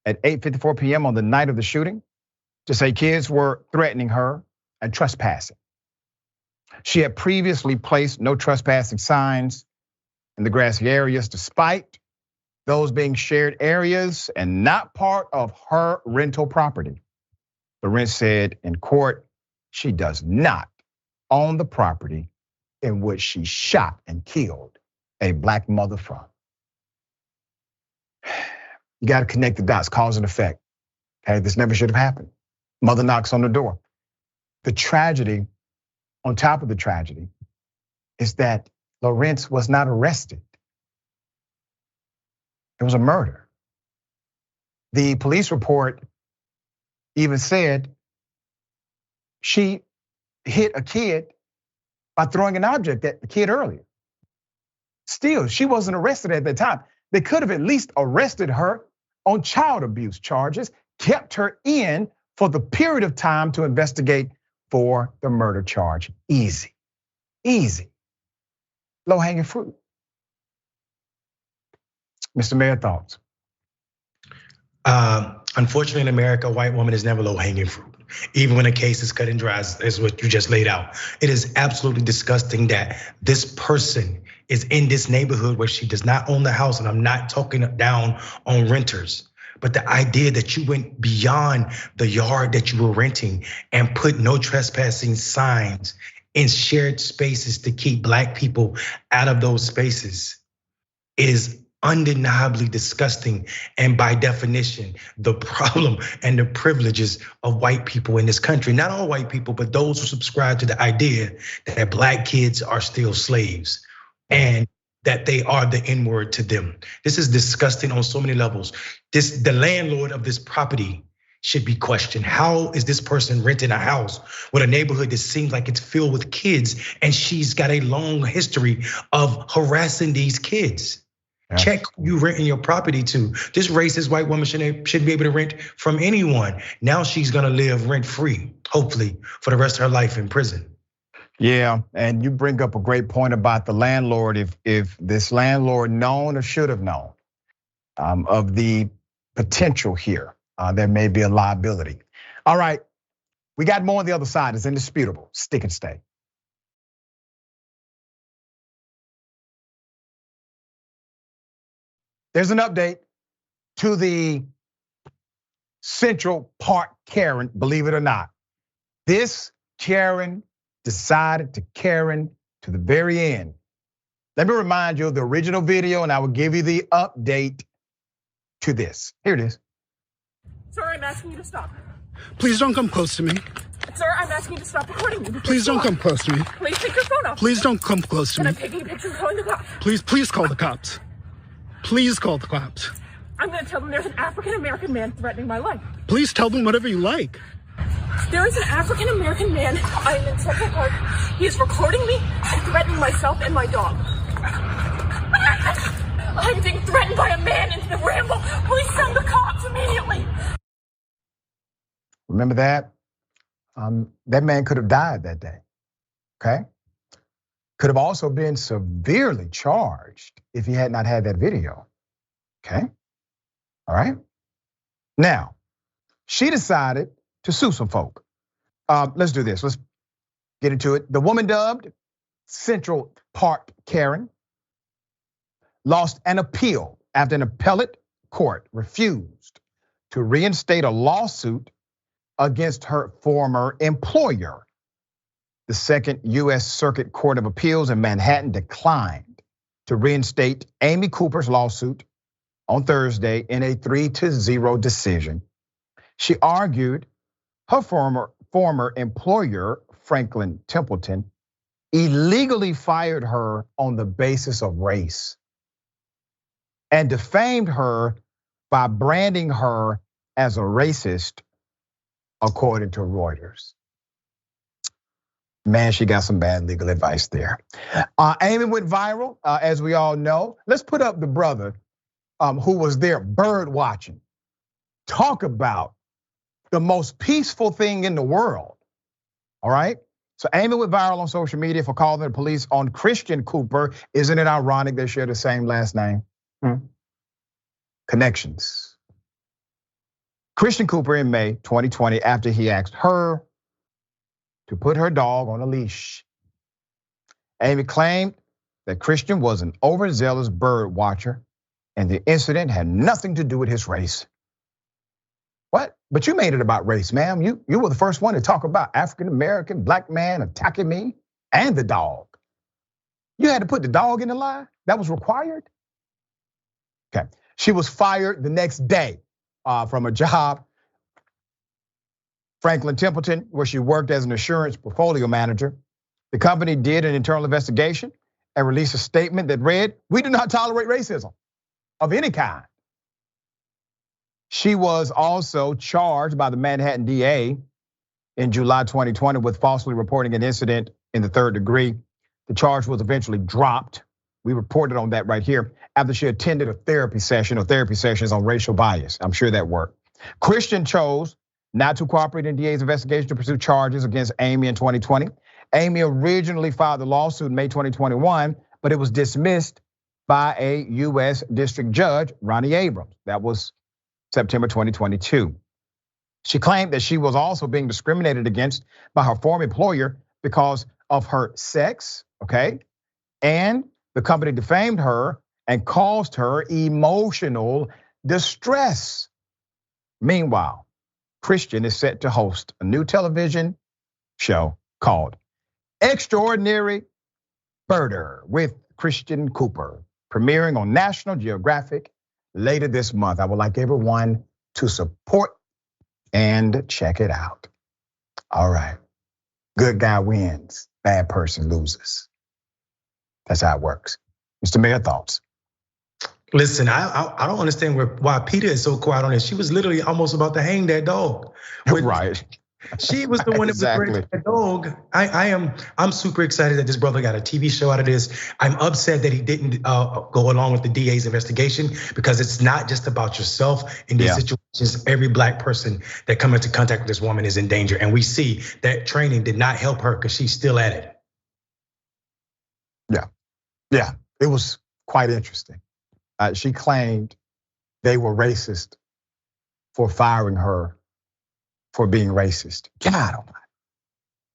at 8:54 p.m. on the night of the shooting to say kids were threatening her and trespassing. She had previously placed no trespassing signs in the grassy areas, despite those being shared areas and not part of her rental property. Lorincz said in court she does not own the property in which she shot and killed a black mother from. You got to connect the dots, cause and effect. Okay, this never should have happened. Mother knocks on the door. The tragedy, on top of the tragedy, is that Lorincz was not arrested. It was a murder. The police report even said she hit a kid by throwing an object at the kid earlier. Still, she wasn't arrested at that time. They could have at least arrested her on child abuse charges, kept her in for the period of time to investigate for the murder charge. Easy, low-hanging fruit. Mr. Mayor, thoughts? Unfortunately, in America, a white woman is never low-hanging fruit, even when a case is cut and dry, as what you just laid out. It is absolutely disgusting that this person is in this neighborhood where she does not own the house, and I'm not talking down on renters. But the idea that you went beyond the yard that you were renting and put no trespassing signs in shared spaces to keep black people out of those spaces is undeniably disgusting, and by definition, the problem and the privileges of white people in this country. Not all white people, but those who subscribe to the idea that black kids are still slaves and that they are the N-word to them. This is disgusting on so many levels. The landlord of this property should be questioned. How is this person renting a house with a neighborhood that seems like it's filled with kids, and she's got a long history of harassing these kids? Yeah. Check who you renting your property to. This racist white woman shouldn't be able to rent from anyone. Now she's gonna live rent-free, hopefully, for the rest of her life in prison. Yeah, and you bring up a great point about the landlord. If this landlord known or should have known of the potential here, there may be a liability. All right, we got more on the other side. It's indisputable. Stick and stay. There's an update to the Central Park Karen, believe it or not. This Karen decided to Karen to the very end. Let me remind you of the original video, and I will give you the update to this. Here it is. Sir, I'm asking you to stop. Please don't come close to me. Sir, I'm asking you to stop recording me. Please don't come close to me. Please take your phone off. Please don't come close to me. I'm taking a picture and calling the cops. Please call the cops. Please call the cops. I'm gonna tell them there's an African-American man threatening my life. Please tell them whatever you like. There is an African-American man. I am in Central Park. He is recording me and threatening myself and my dog. I'm being threatened by a man in the ramble. Please send the cops immediately. Remember that? That man could have died that day, okay? Could have also been severely charged if he had not had that video, okay? All right? Now, she decided to sue some folk. Let's do this. Let's get into it. The woman dubbed Central Park Karen lost an appeal after an appellate court refused to reinstate a lawsuit against her former employer. The Second U.S. Circuit Court of Appeals in Manhattan declined to reinstate Amy Cooper's lawsuit on Thursday in a 3-0 decision. She argued her former employer, Franklin Templeton, illegally fired her on the basis of race and defamed her by branding her as a racist, according to Reuters. Man, she got some bad legal advice there. Amy went viral, as we all know. Let's put up the brother who was there bird watching. Talk about the most peaceful thing in the world, all right? So Amy went viral on social media for calling the police on Christian Cooper. Isn't it ironic they share the same last name? Connections. Christian Cooper in May 2020 after he asked her to put her dog on a leash. Amy claimed that Christian was an overzealous bird watcher and the incident had nothing to do with his race. What? But you made it about race, ma'am. You were the first one to talk about African-American black man attacking me and the dog. You had to put the dog in the lie? That was required? Okay, she was fired the next day from a job, Franklin Templeton, where she worked as an insurance portfolio manager. The company did an internal investigation and released a statement that read, "We do not tolerate racism of any kind." She was also charged by the Manhattan DA in July 2020 with falsely reporting an incident in the 3rd degree. The charge was eventually dropped. We reported on that right here after she attended a therapy session or therapy sessions on racial bias. I'm sure that worked. Christian chose not to cooperate in DA's investigation to pursue charges against Amy in 2020. Amy originally filed the lawsuit in May 2021, but it was dismissed by a US district judge, Ronnie Abrams. That was September 2022. She claimed that she was also being discriminated against by her former employer because of her sex, okay? And the company defamed her and caused her emotional distress. Meanwhile, Christian is set to host a new television show called Extraordinary Birder with Christian Cooper, premiering on National Geographic later this month. I would like everyone to support and check it out. All right, good guy wins, bad person loses. That's how it works. Mr. Mayor, thoughts? Listen, I don't understand why Peter is so quiet on this. She was literally almost about to hang that dog. Right. She was the one that was ready for that dog. I'm super excited that this brother got a TV show out of this. I'm upset that he didn't go along with the DA's investigation because it's not just about yourself in these situations. Every black person that comes into contact with this woman is in danger. And we see that training did not help her because she's still at it. Yeah, it was quite interesting. She claimed they were racist for firing her for being racist. God almighty.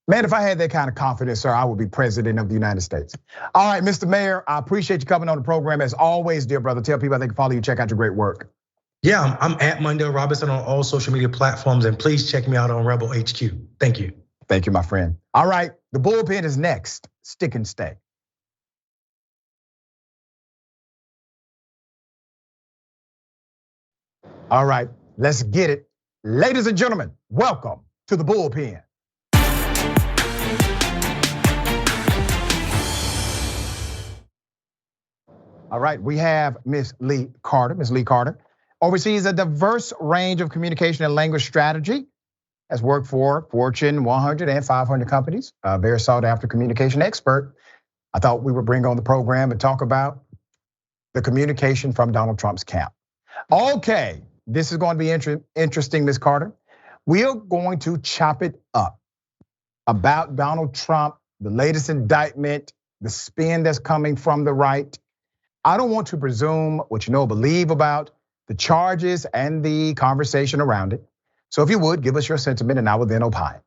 Man, if I had that kind of confidence, sir, I would be president of the United States. All right, Mr. Mayor, I appreciate you coming on the program. As always, dear brother, tell people they can follow you, check out your great work. Yeah, I'm at Mondale Robinson on all social media platforms, and please check me out on Rebel HQ. Thank you. Thank you, my friend. All right, the bullpen is next. Stick and stay. All right, let's get it. Ladies and gentlemen, welcome to the bullpen. All right, we have Ms. Lee Carter. Ms. Lee Carter oversees a diverse range of communication and language strategy, has worked for Fortune 100 and 500 companies, a very sought after communication expert. I thought we would bring on the program and talk about the communication from Donald Trump's camp. Okay, this is going to be interesting, Ms. Carter. We are going to chop it up about Donald Trump, the latest indictment, the spin that's coming from the right. I don't want to presume what you know or believe about the charges and the conversation around it. So if you would, give us your sentiment and I will then opine.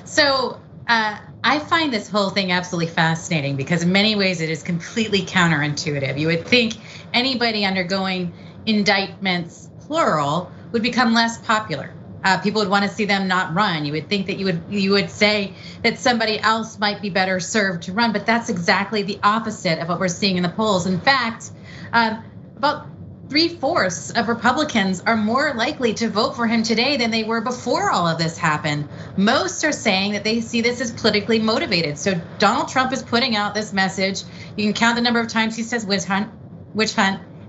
So I find this whole thing absolutely fascinating because in many ways it is completely counterintuitive. You would think anybody undergoing indictments, plural, would become less popular. People would want to see them not run. You would think that you would say that somebody else might be better served to run, but that's exactly the opposite of what we're seeing in the polls. In fact, about 3/4 of Republicans are more likely to vote for him today than they were before all of this happened. Most are saying that they see this as politically motivated. So Donald Trump is putting out this message. You can count the number of times he says witch hunt,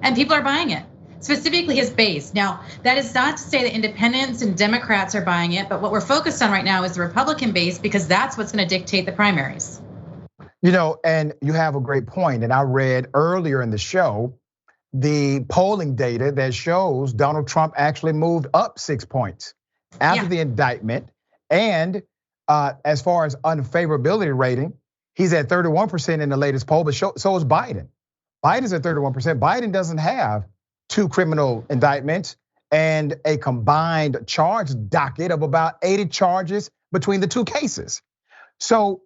and people are buying it. Specifically his base. Now, that is not to say that independents and Democrats are buying it, but what we're focused on right now is the Republican base because that's what's going to dictate the primaries. And you have a great point. And I read earlier in the show, the polling data that shows Donald Trump actually moved up 6 points after the indictment. And as far as unfavorability rating, he's at 31% in the latest poll, but so is Biden. Biden's at 31%. Biden doesn't have 2 criminal indictments and a combined charge docket of about 80 charges between the 2 cases. So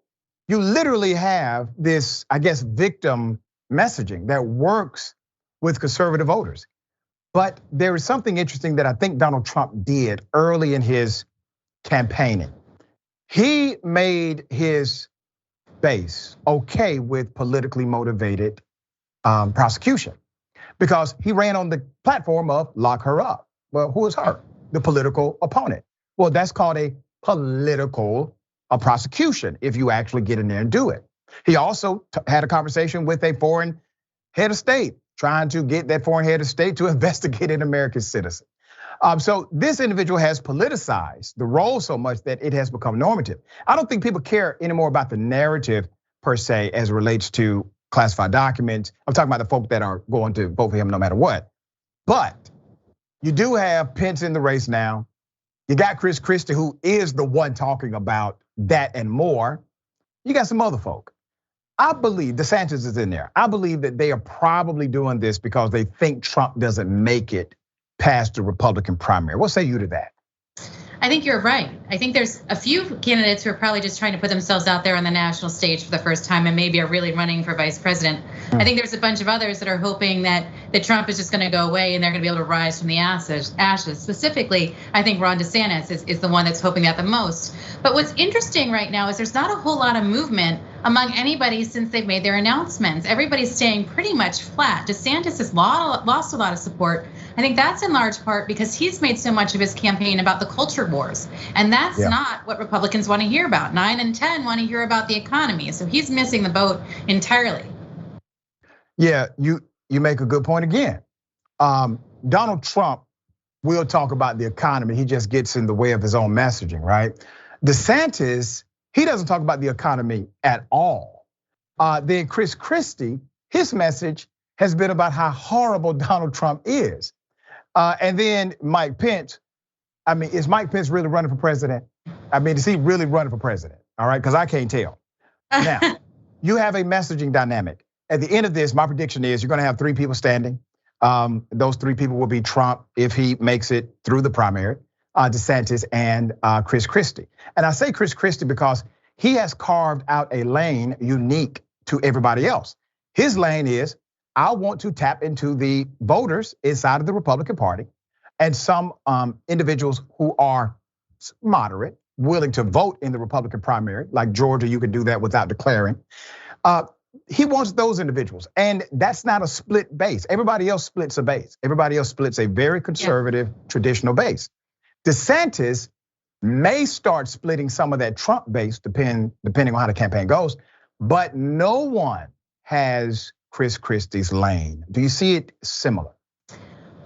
you literally have this, I guess, victim messaging that works with conservative voters. But there is something interesting that I think Donald Trump did early in his campaigning. He made his base okay with politically motivated prosecution. Because he ran on the platform of lock her up. Well, who is her? The political opponent. Well, that's called a political prosecution if you actually get in there and do it. He also had a conversation with a foreign head of state, trying to get that foreign head of state to investigate an American citizen. So this individual has politicized the role so much that it has become normative. I don't think people care anymore about the narrative per se as it relates to classified documents. I'm talking about the folk that are going to vote for him no matter what. But you do have Pence in the race now. You got Chris Christie, who is the one talking about that and more. You got some other folk. I believe DeSantis is in there. I believe that they are probably doing this because they think Trump doesn't make it past the Republican primary. What say you to that? I think you're right. I think there's a few candidates who are probably just trying to put themselves out there on the national stage for the first time and maybe are really running for vice president. I think there's a bunch of others that are hoping that Trump is just going to go away and they're going to be able to rise from the ashes. Specifically, I think Ron DeSantis is the one that's hoping that the most. But what's interesting right now is there's not a whole lot of movement among anybody since they've made their announcements. Everybody's staying pretty much flat. DeSantis has lost a lot of support. I think that's in large part because he's made so much of his campaign about the culture wars. And that's not what Republicans want to hear about. 9 and 10 want to hear about the economy. So he's missing the boat entirely. Yeah, you make a good point again. Donald Trump will talk about the economy. He just gets in the way of his own messaging, right? DeSantis, he doesn't talk about the economy at all. Then Chris Christie, his message has been about how horrible Donald Trump is. And then Mike Pence, I mean, is Mike Pence really running for president? I mean, is he really running for president? All right, because I can't tell. Now, you have a messaging dynamic. At the end of this, my prediction is you're gonna have 3 people standing. Those 3 people will be Trump if he makes it through the primary, DeSantis and Chris Christie. And I say Chris Christie because he has carved out a lane unique to everybody else. His lane is, I want to tap into the voters inside of the Republican Party and some individuals who are moderate, willing to vote in the Republican primary, like Georgia, you can do that without declaring. He wants those individuals, and that's not a split base. Everybody else splits a base. Everybody else splits a very conservative, traditional base. DeSantis may start splitting some of that Trump base, depending on how the campaign goes, but no one has Chris Christie's lane. Do you see it similar?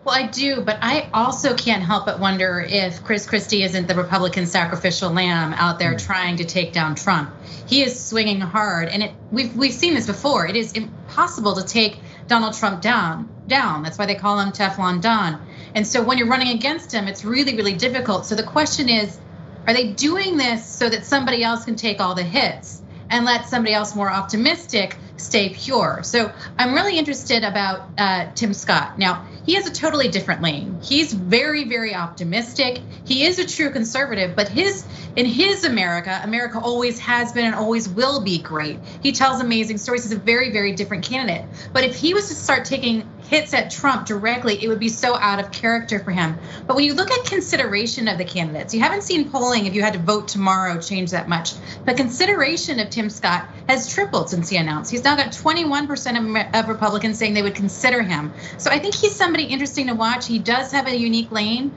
Well, I do, but I also can't help but wonder if Chris Christie isn't the Republican sacrificial lamb out there trying to take down Trump. He is swinging hard, and we've seen this before. It is impossible to take Donald Trump down. That's why they call him Teflon Don. And so when you're running against him, it's really, really difficult. So the question is, are they doing this so that somebody else can take all the hits and let somebody else more optimistic stay pure? So I'm really interested about Tim Scott. Now, he has a totally different lane. He's very, very optimistic. He is a true conservative, but in his America always has been and always will be great. He tells amazing stories. He's a very, very different candidate. But if he was to start taking hits at Trump directly, it would be so out of character for him. But when you look at consideration of the candidates, you haven't seen polling, if you had to vote tomorrow, change that much. But consideration of Tim Scott has tripled since he announced. He's now got 21% of Republicans saying they would consider him. So I think he's somebody interesting to watch. He does have a unique lane.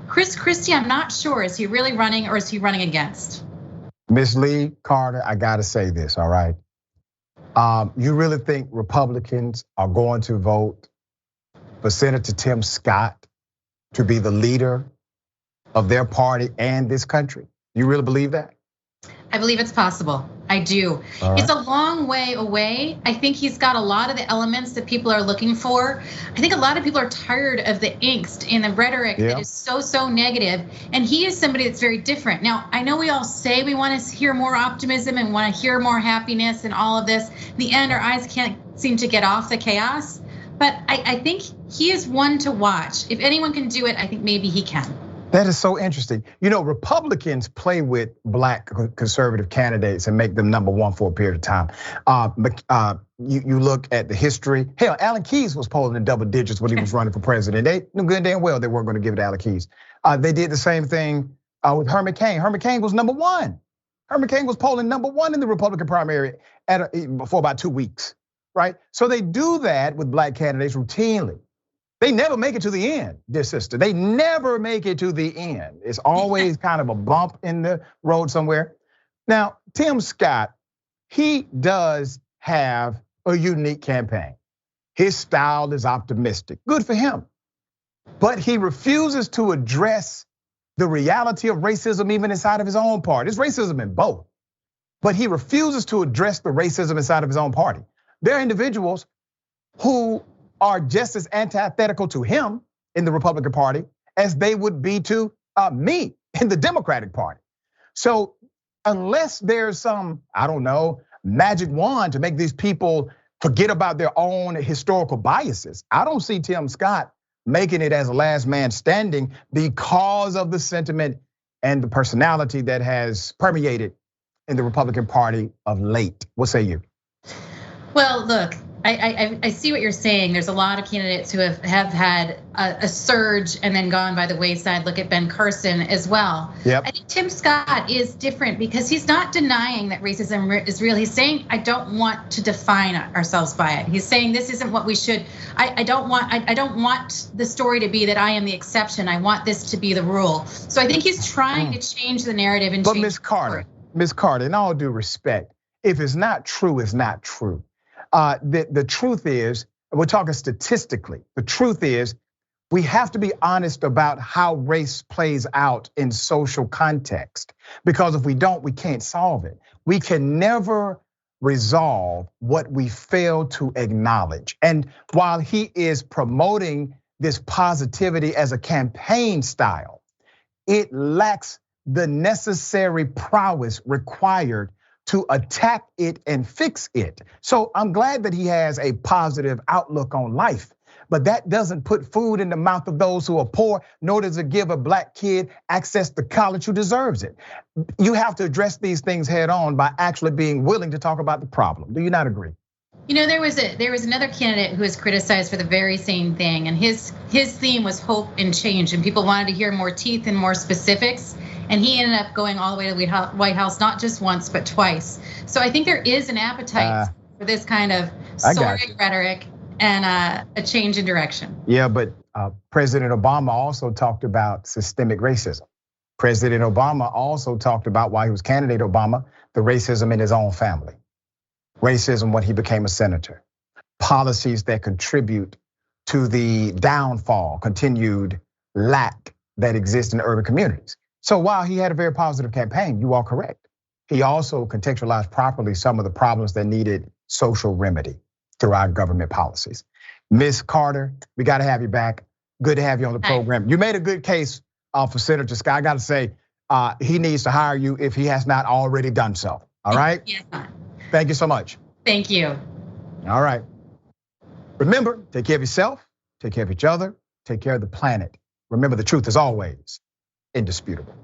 Chris Christie, I'm not sure, is he really running or is he running against? Ms. Lee Carter, I gotta say this, all right? You really think Republicans are going to vote for Senator Tim Scott to be the leader of their party and this country? You really believe that? I believe it's possible. I do. Right. It's a long way away. I think he's got a lot of the elements that people are looking for. I think a lot of people are tired of the angst and the rhetoric that is so negative. And he is somebody that's very different. Now, I know we all say we want to hear more optimism and want to hear more happiness and all of this. In the end, our eyes can't seem to get off the chaos. But I think he is one to watch. If anyone can do it, I think maybe he can. That is so interesting. You know, Republicans play with black conservative candidates and make them number one for a period of time. You look at the history. Hell, Alan Keyes was polling in double digits when he was running for president. They knew good and damn well they weren't going to give it to Alan Keyes. They did the same thing with Herman Cain. Herman Cain was number one. Herman Cain was polling number one in the Republican primary for about 2 weeks, right? So they do that with black candidates routinely. They never make it to the end, dear sister. They never make it to the end. It's always kind of a bump in the road somewhere. Now, Tim Scott, he does have a unique campaign. His style is optimistic, good for him. But he refuses to address the reality of racism even inside of his own party. There's racism in both, but he refuses to address the racism inside of his own party. There are individuals who are just as antithetical to him in the Republican Party as they would be to me in the Democratic Party. So unless there's some, I don't know, magic wand to make these people forget about their own historical biases, I don't see Tim Scott making it as a last man standing because of the sentiment and the personality that has permeated in the Republican Party of late. What say you? Well, look, I see what you're saying. There's a lot of candidates who have had a surge and then gone by the wayside. Look at Ben Carson as well. Yep. I think Tim Scott is different because he's not denying that racism is real. He's saying, I don't want to define ourselves by it. He's saying this isn't what we should. I don't want the story to be that I am the exception. I want this to be the rule. So I think he's trying to change the narrative and change. But Ms. Carter, in all due respect, if it's not true, it's not true. The truth is, we're talking statistically, the truth is we have to be honest about how race plays out in social context. Because if we don't, we can't solve it. We can never resolve what we fail to acknowledge. And while he is promoting this positivity as a campaign style, it lacks the necessary prowess required to attack it and fix it. So I'm glad that he has a positive outlook on life, but that doesn't put food in the mouth of those who are poor, nor does it give a black kid access to college who deserves it. You have to address these things head on by actually being willing to talk about the problem. Do you not agree? You know, there was another candidate who was criticized for the very same thing, and his theme was hope and change, and people wanted to hear more teeth and more specifics. And he ended up going all the way to the White House, not just once, but twice. So I think there is an appetite for this kind of soaring rhetoric and a change in direction. Yeah, but President Obama also talked about systemic racism. President Obama also talked about, while he was candidate Obama, the racism in his own family. Racism when he became a senator. Policies that contribute to the downfall, continued lack that exists in urban communities. So while he had a very positive campaign, you are correct. He also contextualized properly some of the problems that needed social remedy through our government policies. Ms. Carter, we gotta have you back. Good to have you on the program. You made a good case for Senator Scott. I gotta say, he needs to hire you if he has not already done so, all right? Yes. Thank you so much. Thank you. All right. Remember, take care of yourself, take care of each other, take care of the planet. Remember, the truth is always indisputable.